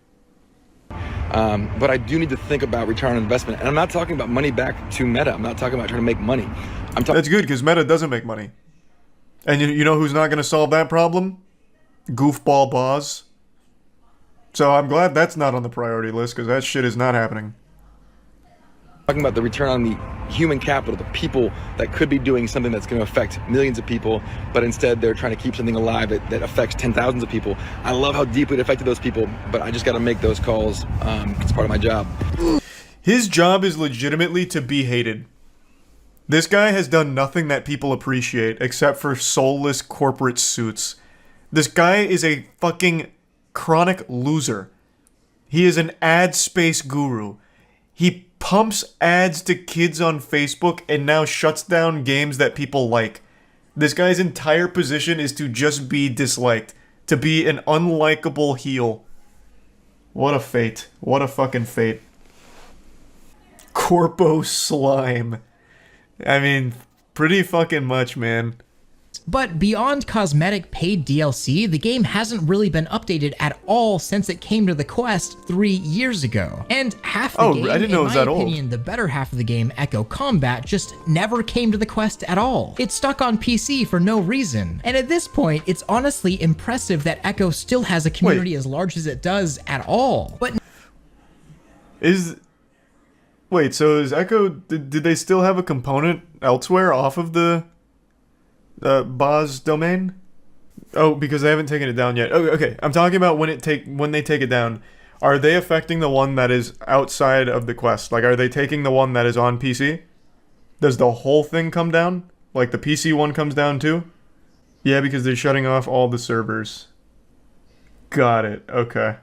But I do need to think about return on investment. And I'm not talking about money back to Meta. I'm not talking about trying to make money. That's good, because Meta doesn't make money. And you know who's not going to solve that problem? Goofball Boz. So I'm glad that's not on the priority list, because that shit is not happening. Talking about the return on the human capital, the people that could be doing something that's going to affect millions of people, but instead they're trying to keep something alive that affects 10,000s of people. I love how deeply it affected those people, but I just got to make those calls. It's part of my job. His job is legitimately to be hated. This guy has done nothing that people appreciate except for soulless corporate suits. This guy is a fucking chronic loser. He is an ad space guru. He pumps ads to kids on Facebook and now shuts down games that people like. This guy's entire position is to just be disliked. To be an unlikable heel. What a fate. What a fucking fate. Corpo slime. I mean, pretty fucking much, man. But beyond cosmetic paid DLC, the game hasn't really been updated at all since it came to the Quest 3 years ago. And half the game, I didn't know it was in my that old. opinion, the better half of the game, Echo Combat, just never came to the Quest at all. It's stuck on PC for no reason. And at this point, it's honestly impressive that Echo still has a community as large as it does at all. But Wait, so is Echo... Did they still have a component elsewhere off of the Boz domain? Oh, because they haven't taken it down yet. Oh, okay. I'm talking about when they take it down. Are they affecting the one that is outside of the Quest? Like, are they taking the one that is on PC? Does the whole thing come down? Like, the PC one comes down too? Yeah, because they're shutting off all the servers. Got it. Okay.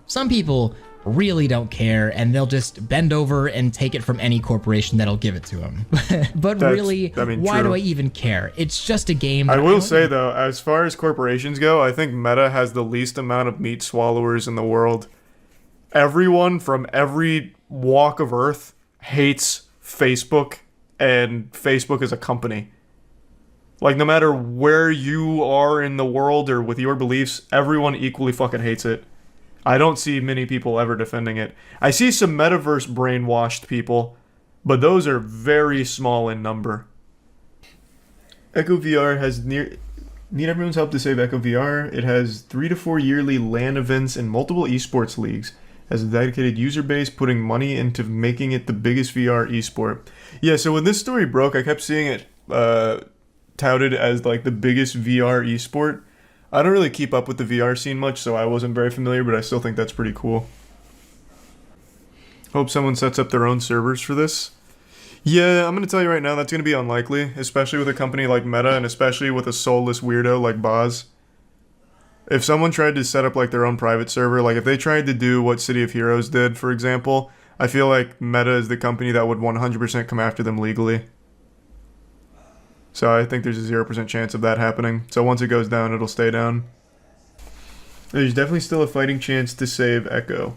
some people really don't care, and they'll just bend over and take it from any corporation that'll give it to them. But really, why do I even care? It's just a game. I will say, though, as far as corporations go, I think Meta has the least amount of meat swallowers in the world. Everyone from every walk of Earth hates Facebook, and Facebook is a company. Like, no matter where you are in the world or with your beliefs, everyone equally fucking hates it. I don't see many people ever defending it. I see some metaverse brainwashed people, but those are very small in number. Echo VR has need everyone's help to save Echo VR. It has 3 to 4 yearly LAN events and multiple esports leagues. Has a dedicated user base, putting money into making it the biggest VR esport. Yeah, so when this story broke, I kept seeing it touted as like the biggest VR esport. I don't really keep up with the VR scene much, so I wasn't very familiar, but I still think that's pretty cool. Hope someone sets up their own servers for this. Yeah, I'm going to tell you right now, that's going to be unlikely, especially with a company like Meta, and especially with a soulless weirdo like Boz. If someone tried to set up like their own private server, like if they tried to do what City of Heroes did, for example, I feel like Meta is the company that would 100% come after them legally. So I think there's a 0% chance of that happening. So once it goes down, it'll stay down. There's definitely still a fighting chance to save Echo.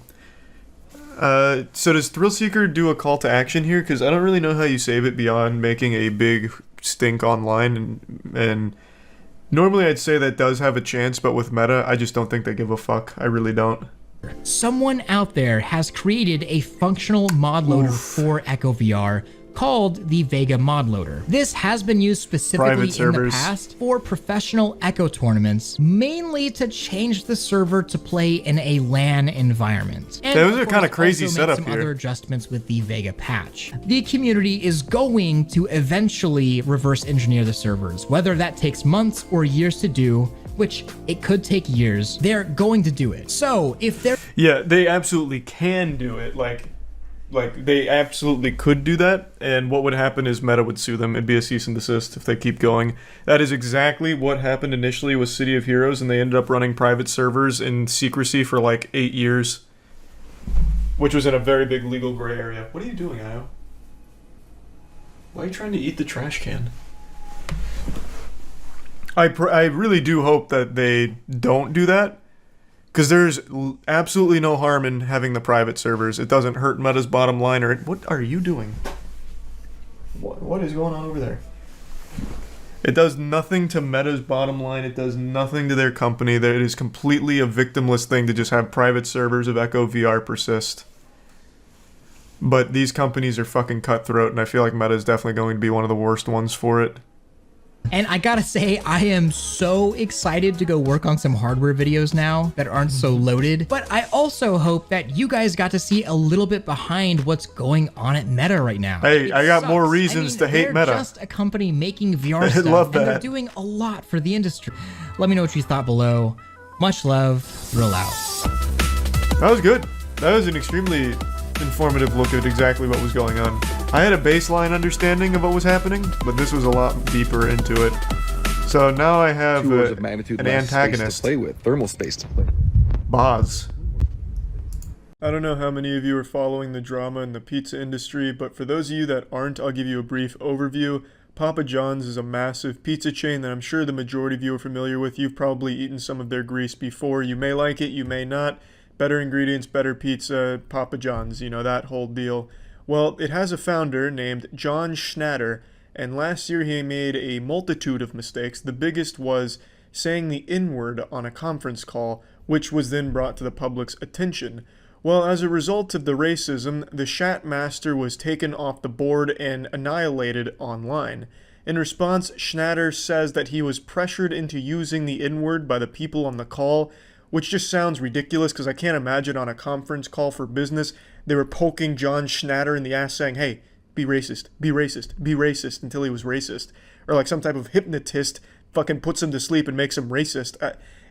So does Thrillseeker do a call to action here? Because I don't really know how you save it beyond making a big stink online and Normally I'd say that does have a chance, but with Meta, I just don't think they give a fuck. I really don't. Someone out there has created a functional mod loader for Echo VR called the Vega Mod Loader. This has been used specifically in the past for professional Echo tournaments, mainly to change the server to play in a LAN environment. And those are kind of crazy setup some here. Other adjustments with the Vega patch. The community is going to eventually reverse engineer the servers, whether that takes months or years to do, which it could take years. They're going to do it. So if they're they absolutely can do it. Like they absolutely could do that, and what would happen is Meta would sue them. It'd be a cease and desist if they keep going. That is exactly what happened initially with City of Heroes, and they ended up running private servers in secrecy for like 8 years, which was in a very big legal gray area. What are you doing, Io? Why are you trying to eat the trash can? I really do hope that they don't do that, because there's absolutely no harm in having the private servers. It doesn't hurt Meta's bottom line. Or what are you doing? What is going on over there? It does nothing to Meta's bottom line. It does nothing to their company. That it is completely a victimless thing to just have private servers of Echo VR persist. But these companies are fucking cutthroat, and I feel like Meta is definitely going to be one of the worst ones for it. And I gotta say, I am so excited to go work on some hardware videos now that aren't so loaded. But I also hope that you guys got to see a little bit behind what's going on at Meta right now. Hey, I got more reasons to hate Meta. They're just a company making VR stuff, love that. And they're doing a lot for the industry. Let me know what you thought below. Much love, Real out. That was good. That was an extremely informative look at exactly what was going on. I had a baseline understanding of what was happening, but this was a lot deeper into it. So now I have an antagonist. To play with, thermal space to play. Boz. I don't know how many of you are following the drama in the pizza industry, but for those of you that aren't, I'll give you a brief overview. Papa John's is a massive pizza chain that I'm sure the majority of you are familiar with. You've probably eaten some of their grease before. You may like it, you may not. Better ingredients, better pizza, Papa John's, you know, that whole deal. Well, it has a founder named John Schnatter, and last year he made a multitude of mistakes. The biggest was saying the N-word on a conference call, which was then brought to the public's attention. Well, as a result of the racism, the Shat Master was taken off the board and annihilated online. In response, Schnatter says that he was pressured into using the N-word by the people on the call, which just sounds ridiculous because I can't imagine on a conference call for business they were poking John Schnatter in the ass saying, hey, be racist, be racist, be racist, until he was racist. Or like some type of hypnotist fucking puts him to sleep and makes him racist.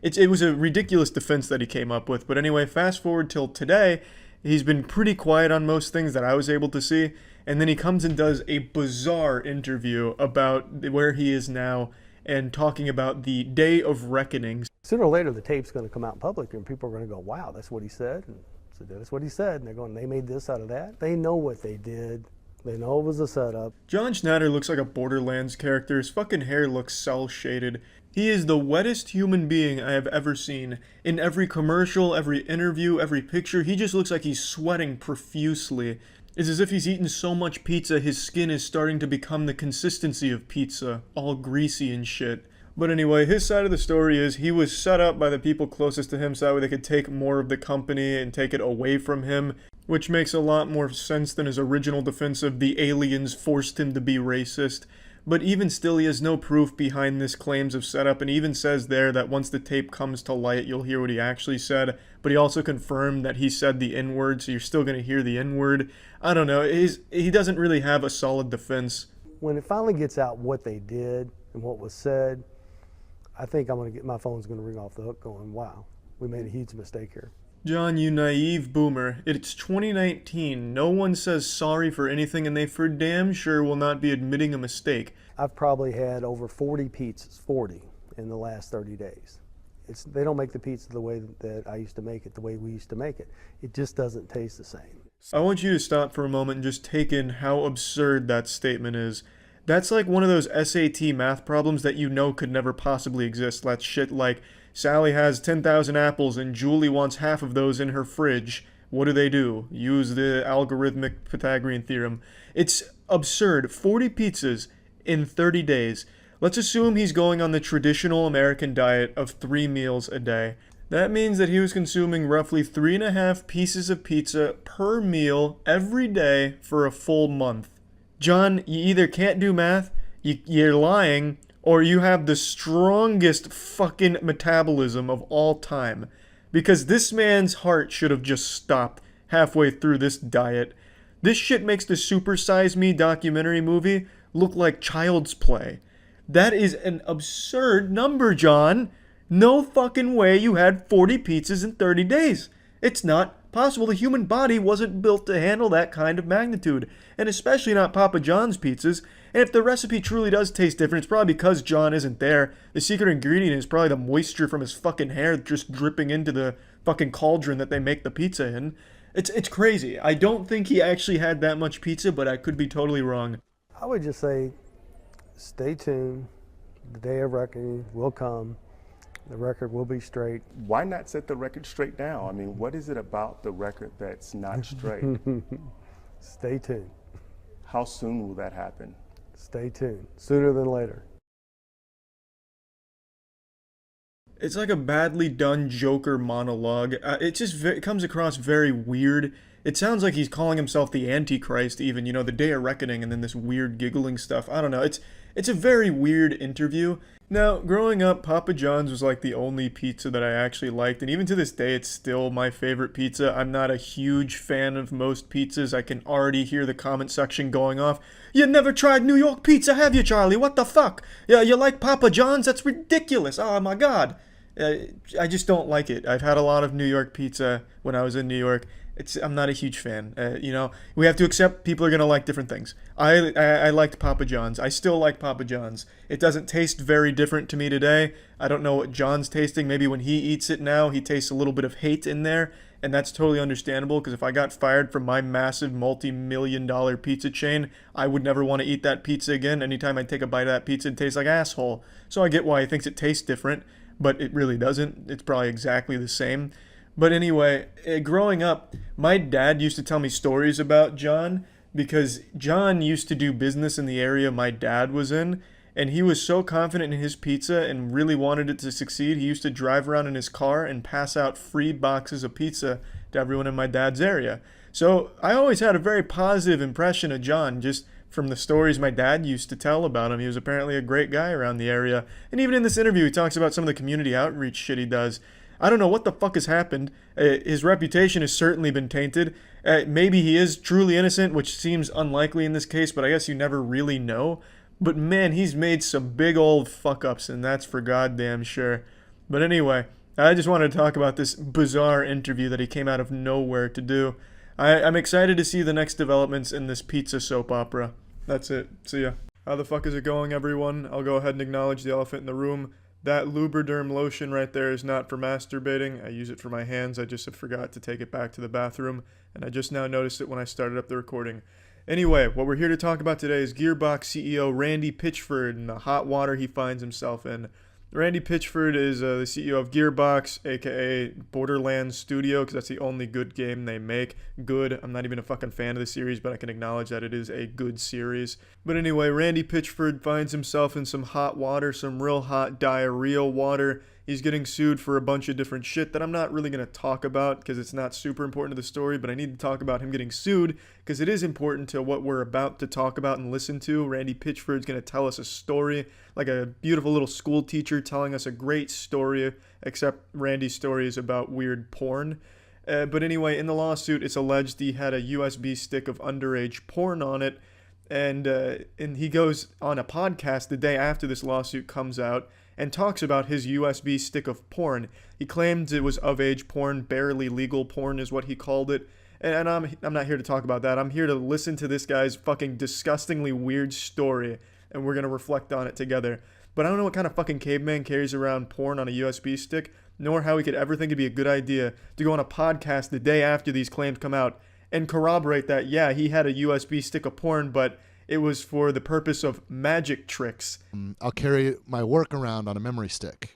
It was a ridiculous defense that he came up with. But anyway, fast forward till today, he's been pretty quiet on most things that I was able to see. And then he comes and does a bizarre interview about where he is now and talking about the day of reckoning. Sooner or later, the tape's going to come out in public, and people are going to go, wow, that's what he said. And so that's what he said. And they're going, they made this out of that. They know what they did. They know it was a setup. John Schnatter looks like a Borderlands character. His fucking hair looks cel-shaded. He is the wettest human being I have ever seen. In every commercial, every interview, every picture, he just looks like he's sweating profusely. It's as if he's eaten so much pizza, his skin is starting to become the consistency of pizza, all greasy and shit. But anyway, his side of the story is he was set up by the people closest to him so that way they could take more of the company and take it away from him, which makes a lot more sense than his original defense of the aliens forced him to be racist. But even still, he has no proof behind this claims of setup, and he even says there that once the tape comes to light, you'll hear what he actually said. But he also confirmed that he said the N-word, so you're still going to hear the N-word. I don't know. He doesn't really have a solid defense. When it finally gets out what they did and what was said, I think my phone's going to ring off the hook going, wow, we made a huge mistake here. John, you naive boomer. It's 2019. No one says sorry for anything, and they for damn sure will not be admitting a mistake. I've probably had over 40 pizzas, 40, in the last 30 days. They don't make the pizza the way that I used to make it, the way we used to make it. It just doesn't taste the same. I want you to stop for a moment and just take in how absurd that statement is. That's like one of those SAT math problems that you know could never possibly exist. That shit like, Sally has 10,000 apples and Julie wants half of those in her fridge. What do? Use the algorithmic Pythagorean theorem. It's absurd. 40 pizzas in 30 days. Let's assume he's going on the traditional American diet of 3 meals a day. That means that he was consuming roughly 3.5 pieces of pizza per meal every day for a full month. John, you either can't do math, you're lying, or you have the strongest fucking metabolism of all time. Because this man's heart should have just stopped halfway through this diet. This shit makes the Super Size Me documentary movie look like child's play. That is an absurd number, John. No fucking way you had 40 pizzas in 30 days. It's not possible. The human body wasn't built to handle that kind of magnitude. And especially not Papa John's pizzas. And if the recipe truly does taste different, it's probably because John isn't there. The secret ingredient is probably the moisture from his fucking hair just dripping into the fucking cauldron that they make the pizza in. It's crazy. I don't think he actually had that much pizza, but I could be totally wrong. I would just say, stay tuned. The day of reckoning will come. The record will be straight. Why not set the record straight now? I mean, what is it about the record that's not straight? Stay tuned. How soon will that happen? Stay tuned. Sooner than later. It's like a badly done Joker monologue. It comes across very weird. It sounds like he's calling himself the Antichrist even, the Day of Reckoning, and then this weird giggling stuff. I don't know. It's a very weird interview. Now, growing up, Papa John's was like the only pizza that I actually liked, and even to this day, it's still my favorite pizza. I'm not a huge fan of most pizzas. I can already hear the comment section going off. You never tried New York pizza, have you, Charlie? What the fuck? Yeah, you like Papa John's? That's ridiculous. Oh my God. I just don't like it. I've had a lot of New York pizza when I was in New York. I'm not a huge fan. We have to accept people are going to like different things. I liked Papa John's. I still like Papa John's. It doesn't taste very different to me today. I don't know what John's tasting. Maybe when he eats it now, he tastes a little bit of hate in there. And that's totally understandable, because if I got fired from my massive multi-million-dollar pizza chain, I would never want to eat that pizza again. Anytime I take a bite of that pizza, it tastes like asshole. So I get why he thinks it tastes different, but it really doesn't. It's probably exactly the same. But anyway, growing up, my dad used to tell me stories about John, because John used to do business in the area my dad was in, and he was so confident in his pizza and really wanted it to succeed, he used to drive around in his car and pass out free boxes of pizza to everyone in my dad's area. So I always had a very positive impression of John, just from the stories my dad used to tell about him. He was apparently a great guy around the area. And even in this interview, he talks about some of the community outreach shit he does. I don't know what the fuck has happened. His reputation has certainly been tainted. Maybe he is truly innocent, which seems unlikely in this case, but I guess you never really know. But man, he's made some big old fuck-ups, and that's for goddamn sure. But anyway, I just wanted to talk about this bizarre interview that he came out of nowhere to do. I'm excited to see the next developments in this pizza soap opera. That's it. See ya. How the fuck is it going, everyone? I'll go ahead and acknowledge the elephant in the room. That Lubriderm lotion right there is not for masturbating. I use it for my hands. I just forgot to take it back to the bathroom, and I just now noticed it when I started up the recording. Anyway, what we're here to talk about today is Gearbox CEO Randy Pitchford and the hot water he finds himself in. Randy Pitchford is the CEO of Gearbox, aka Borderlands Studio, because that's the only good game they make. Good. I'm not even a fucking fan of the series, but I can acknowledge that it is a good series. But anyway, Randy Pitchford finds himself in some hot water, some real hot diarrhea water. He's getting sued for a bunch of different shit that I'm not really going to talk about because it's not super important to the story, but I need to talk about him getting sued because it is important to what we're about to talk about and listen to. Randy Pitchford's going to tell us a story, like a beautiful little school teacher telling us a great story, except Randy's story is about weird porn. But anyway, in the lawsuit, it's alleged he had a USB stick of underage porn on it, and he goes on a podcast the day after this lawsuit comes out and talks about his USB stick of porn. He claims it was of-age porn, barely legal porn is what he called it. And I'm not here to talk about that. I'm here to listen to this guy's fucking disgustingly weird story, and we're going to reflect on it together. But I don't know what kind of fucking caveman carries around porn on a USB stick, nor how he could ever think it'd be a good idea to go on a podcast the day after these claims come out and corroborate that, yeah, he had a USB stick of porn, but it was for the purpose of magic tricks. I'll carry my work around on a memory stick.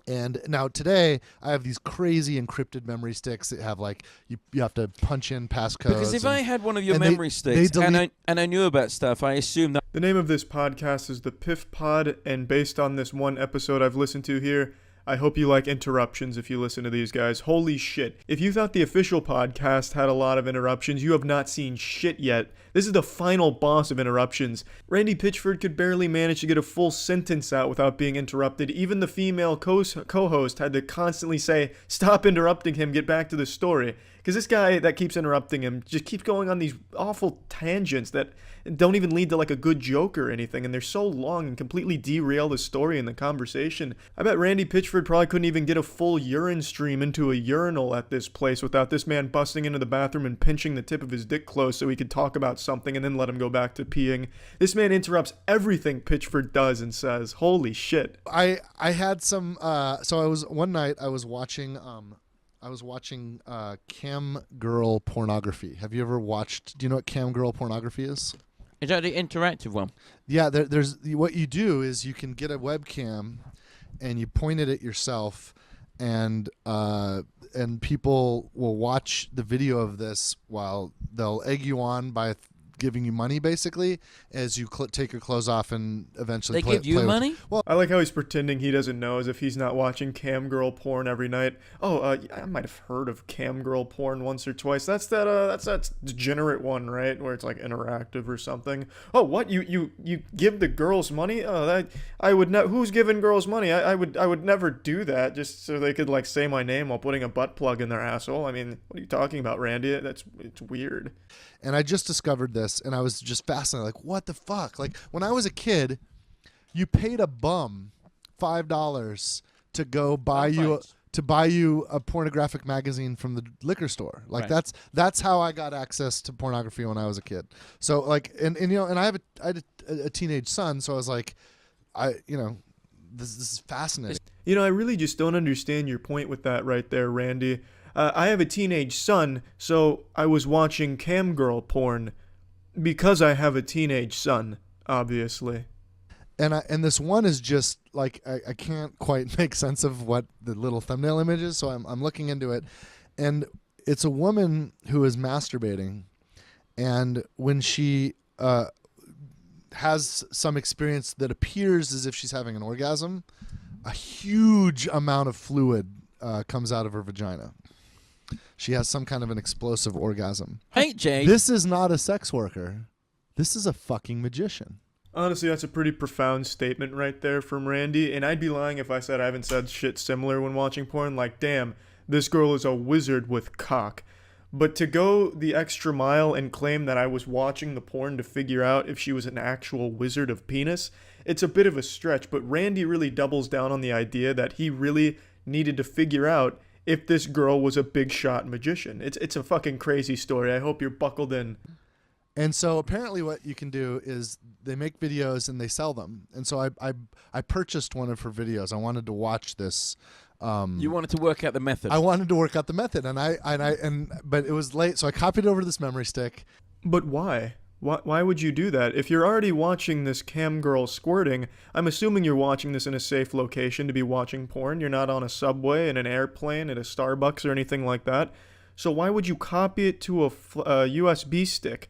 And now today, I have these crazy encrypted memory sticks that have like you have to punch in passcodes. Because if I had one of your memory sticks and I knew about stuff, I assumed that. The name of this podcast is the Piff Pod, and based on this one episode I've listened to here, I hope you like interruptions if you listen to these guys. Holy shit. If you thought the official podcast had a lot of interruptions, you have not seen shit yet. This is the final boss of interruptions. Randy Pitchford could barely manage to get a full sentence out without being interrupted. Even the female co-host had to constantly say, stop interrupting him, get back to the story. Because this guy that keeps interrupting him just keeps going on these awful tangents that don't even lead to like a good joke or anything, and they're so long and completely derail the story and the conversation. I bet Randy Pitchford probably couldn't even get a full urine stream into a urinal at this place without this man busting into the bathroom and pinching the tip of his dick close so he could talk about something and then let him go back to peeing. This man interrupts everything Pitchford does and says. Holy shit. I had some so one night I was watching cam girl pornography. Have you ever watched? Do you know what cam girl pornography is? Is that the interactive one? Yeah, there's what you do is you can get a webcam and you point it at yourself, and people will watch the video of this while they'll egg you on by giving you money basically as you take your clothes off and eventually they give you money. Well, I like how he's pretending he doesn't know, as if he's not watching cam girl porn every night. I might have heard of cam girl porn once or twice. That's that degenerate one, right, where it's like interactive or something. Oh, what, you give the girls money? I would not. Who's giving girls money? I would never do that just so they could like say my name while putting a butt plug in their asshole. I mean, what are you talking about, Randy? It's weird. And I just discovered this, and I was just fascinated. Like, what the fuck? Like, when I was a kid, you paid a bum $5 to go buy you a pornographic magazine from the liquor store. Like, right. That's how I got access to pornography when I was a kid. So like, and I had a teenage son, so I was like, this is fascinating. I really just don't understand your point with that right there, Randy. I have a teenage son, so I was watching cam girl porn because I have a teenage son, obviously. And this one is just like I can't quite make sense of what the little thumbnail image is, so I'm looking into it, and it's a woman who is masturbating, and when she has some experience that appears as if she's having an orgasm, a huge amount of fluid comes out of her vagina. She has some kind of an explosive orgasm. Hey, Jay. This is not a sex worker. This is a fucking magician. Honestly, that's a pretty profound statement right there from Randy, and I'd be lying if I said I haven't said shit similar when watching porn, like, damn, this girl is a wizard with cock. But to go the extra mile and claim that I was watching the porn to figure out if she was an actual wizard of penis, it's a bit of a stretch, but Randy really doubles down on the idea that he really needed to figure out if this girl was a big shot magician. It's a fucking crazy story. I hope you're buckled in. And so apparently what you can do is they make videos and they sell them. And so I purchased one of her videos. I wanted to watch this. You wanted to work out the method. I wanted to work out the method, but it was late, so I copied it over to this memory stick. But why? Why would you do that? If you're already watching this cam girl squirting, I'm assuming you're watching this in a safe location to be watching porn. You're not on a subway, in an airplane, at a Starbucks, or anything like that. So why would you copy it to a USB stick?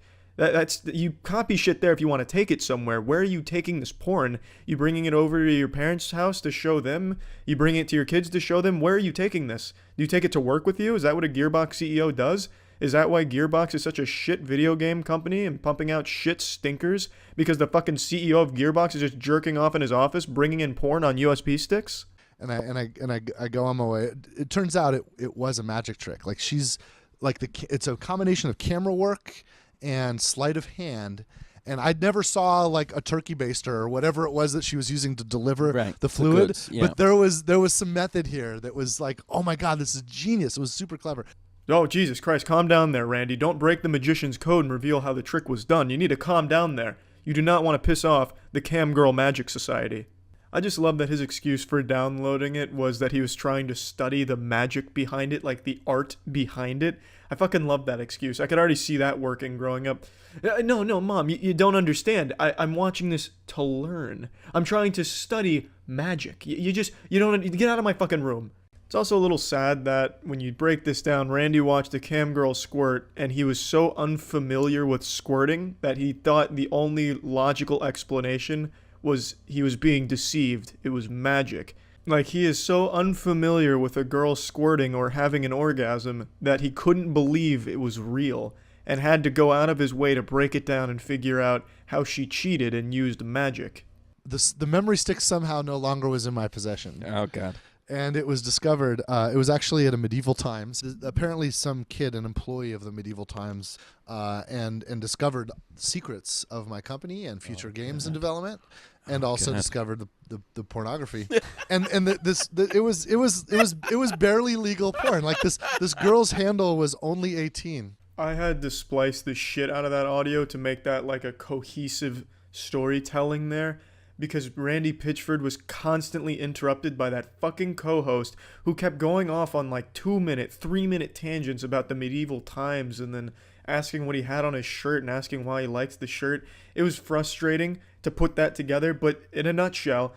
You copy shit there if you want to take it somewhere. Where are you taking this porn? You bringing it over to your parents' house to show them? You bring it to your kids to show them? Where are you taking this? Do you take it to work with you? Is that what a Gearbox CEO does? Is that why Gearbox is such a shit video game company and pumping out shit stinkers? Because the fucking CEO of Gearbox is just jerking off in his office, bringing in porn on USB sticks? And I go on my way. It turns out it was a magic trick. Like she's like it's a combination of camera work and sleight of hand. And I never saw like a turkey baster or whatever it was that she was using to deliver the fluid. Yeah. But there was some method here that was like, oh my God, this is genius. It was super clever. Oh, Jesus Christ, calm down there, Randy. Don't break the magician's code and reveal how the trick was done. You need to calm down there. You do not want to piss off the Cam Girl Magic Society. I just love that his excuse for downloading it was that he was trying to study the magic behind it, like the art behind it. I fucking love that excuse. I could already see that working growing up. No, Mom, you don't understand. I'm watching this to learn. I'm trying to study magic. You don't get out of my fucking room. It's also a little sad that when you break this down, Randy watched a cam girl squirt and he was so unfamiliar with squirting that he thought the only logical explanation was he was being deceived. It was magic. Like, he is so unfamiliar with a girl squirting or having an orgasm that he couldn't believe it was real and had to go out of his way to break it down and figure out how she cheated and used magic. The memory stick somehow no longer was in my possession. Oh, God. And it was discovered, it was actually at a Medieval Times. Apparently some kid, an employee of the Medieval Times, and discovered secrets of my company and future games in development, and also discovered the pornography. It was barely legal porn. Like this girl's handle was only 18. I had to splice the shit out of that audio to make that like a cohesive storytelling there. Because Randy Pitchford was constantly interrupted by that fucking co-host who kept going off on like 2-minute, 3-minute tangents about the Medieval Times and then asking what he had on his shirt and asking why he likes the shirt. It was frustrating to put that together, but in a nutshell,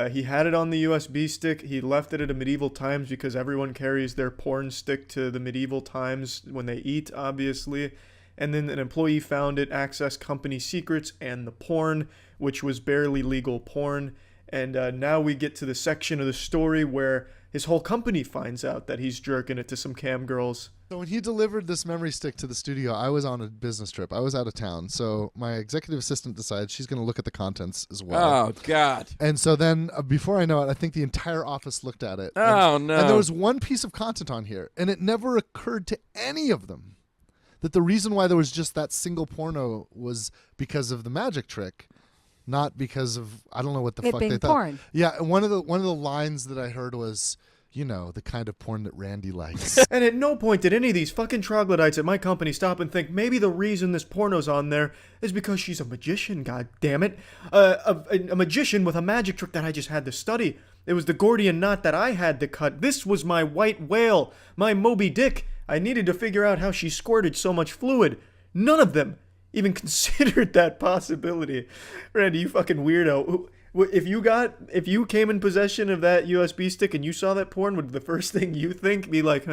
he had it on the USB stick. He left it at a Medieval Times because everyone carries their porn stick to the Medieval Times when they eat, obviously. And then an employee found it, accessed company secrets and the porn, which was barely legal porn. And now we get to the section of the story where his whole company finds out that he's jerking it to some cam girls. So when he delivered this memory stick to the studio, I was on a business trip. I was out of town. So my executive assistant decides she's going to look at the contents as well. Oh, God. And so then before I know it, I think the entire office looked at it. Oh, no. No. And there was one piece of content on here, and it never occurred to any of them that the reason why there was just that single porno was because of the magic trick, not because of, I don't know what the fuck they thought. Porn. Yeah, and one of the lines that I heard was, you know, the kind of porn that Randy likes. And at no point did any of these fucking troglodytes at my company stop and think maybe the reason this porno's on there is because she's a magician, god damn it. A magician with a magic trick that I just had to study. It was the Gordian knot that I had to cut. This was my white whale, my Moby Dick. I needed to figure out how she squirted so much fluid. None of them even considered that possibility. Randy, you fucking weirdo. If you came in possession of that USB stick and you saw that porn, would the first thing you think be like,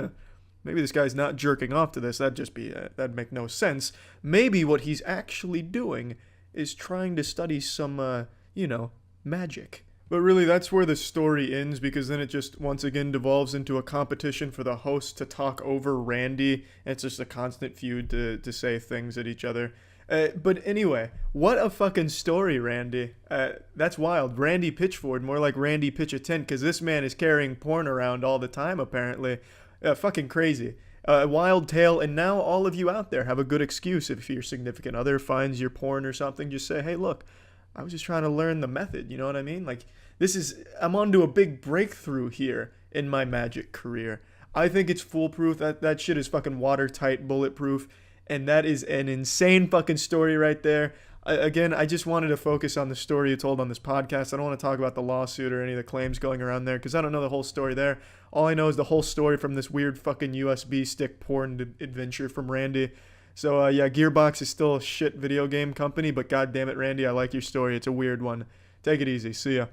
maybe this guy's not jerking off to this? That'd make no sense. Maybe what he's actually doing is trying to study some, magic. But really, that's where the story ends, because then it just once again devolves into a competition for the host to talk over Randy. And it's just a constant feud to say things at each other. But anyway, what a fucking story, Randy. That's wild. Randy Pitchford, more like Randy Pitch a Tent, because this man is carrying porn around all the time, apparently. Fucking crazy. A wild tale, and now all of you out there have a good excuse. If your significant other finds your porn or something, just say, hey, look, I was just trying to learn the method, you know what I mean? Like, I'm onto a big breakthrough here in my magic career. I think it's foolproof. That shit is fucking watertight, bulletproof, and that is an insane fucking story right there. Again, I just wanted to focus on the story you told on this podcast. I don't want to talk about the lawsuit or any of the claims going around there, because I don't know the whole story there. All I know is the whole story from this weird fucking USB stick porn adventure from Randy. So, yeah, Gearbox is still a shit video game company, but god damn it, Randy, I like your story. It's a weird one. Take it easy. See ya.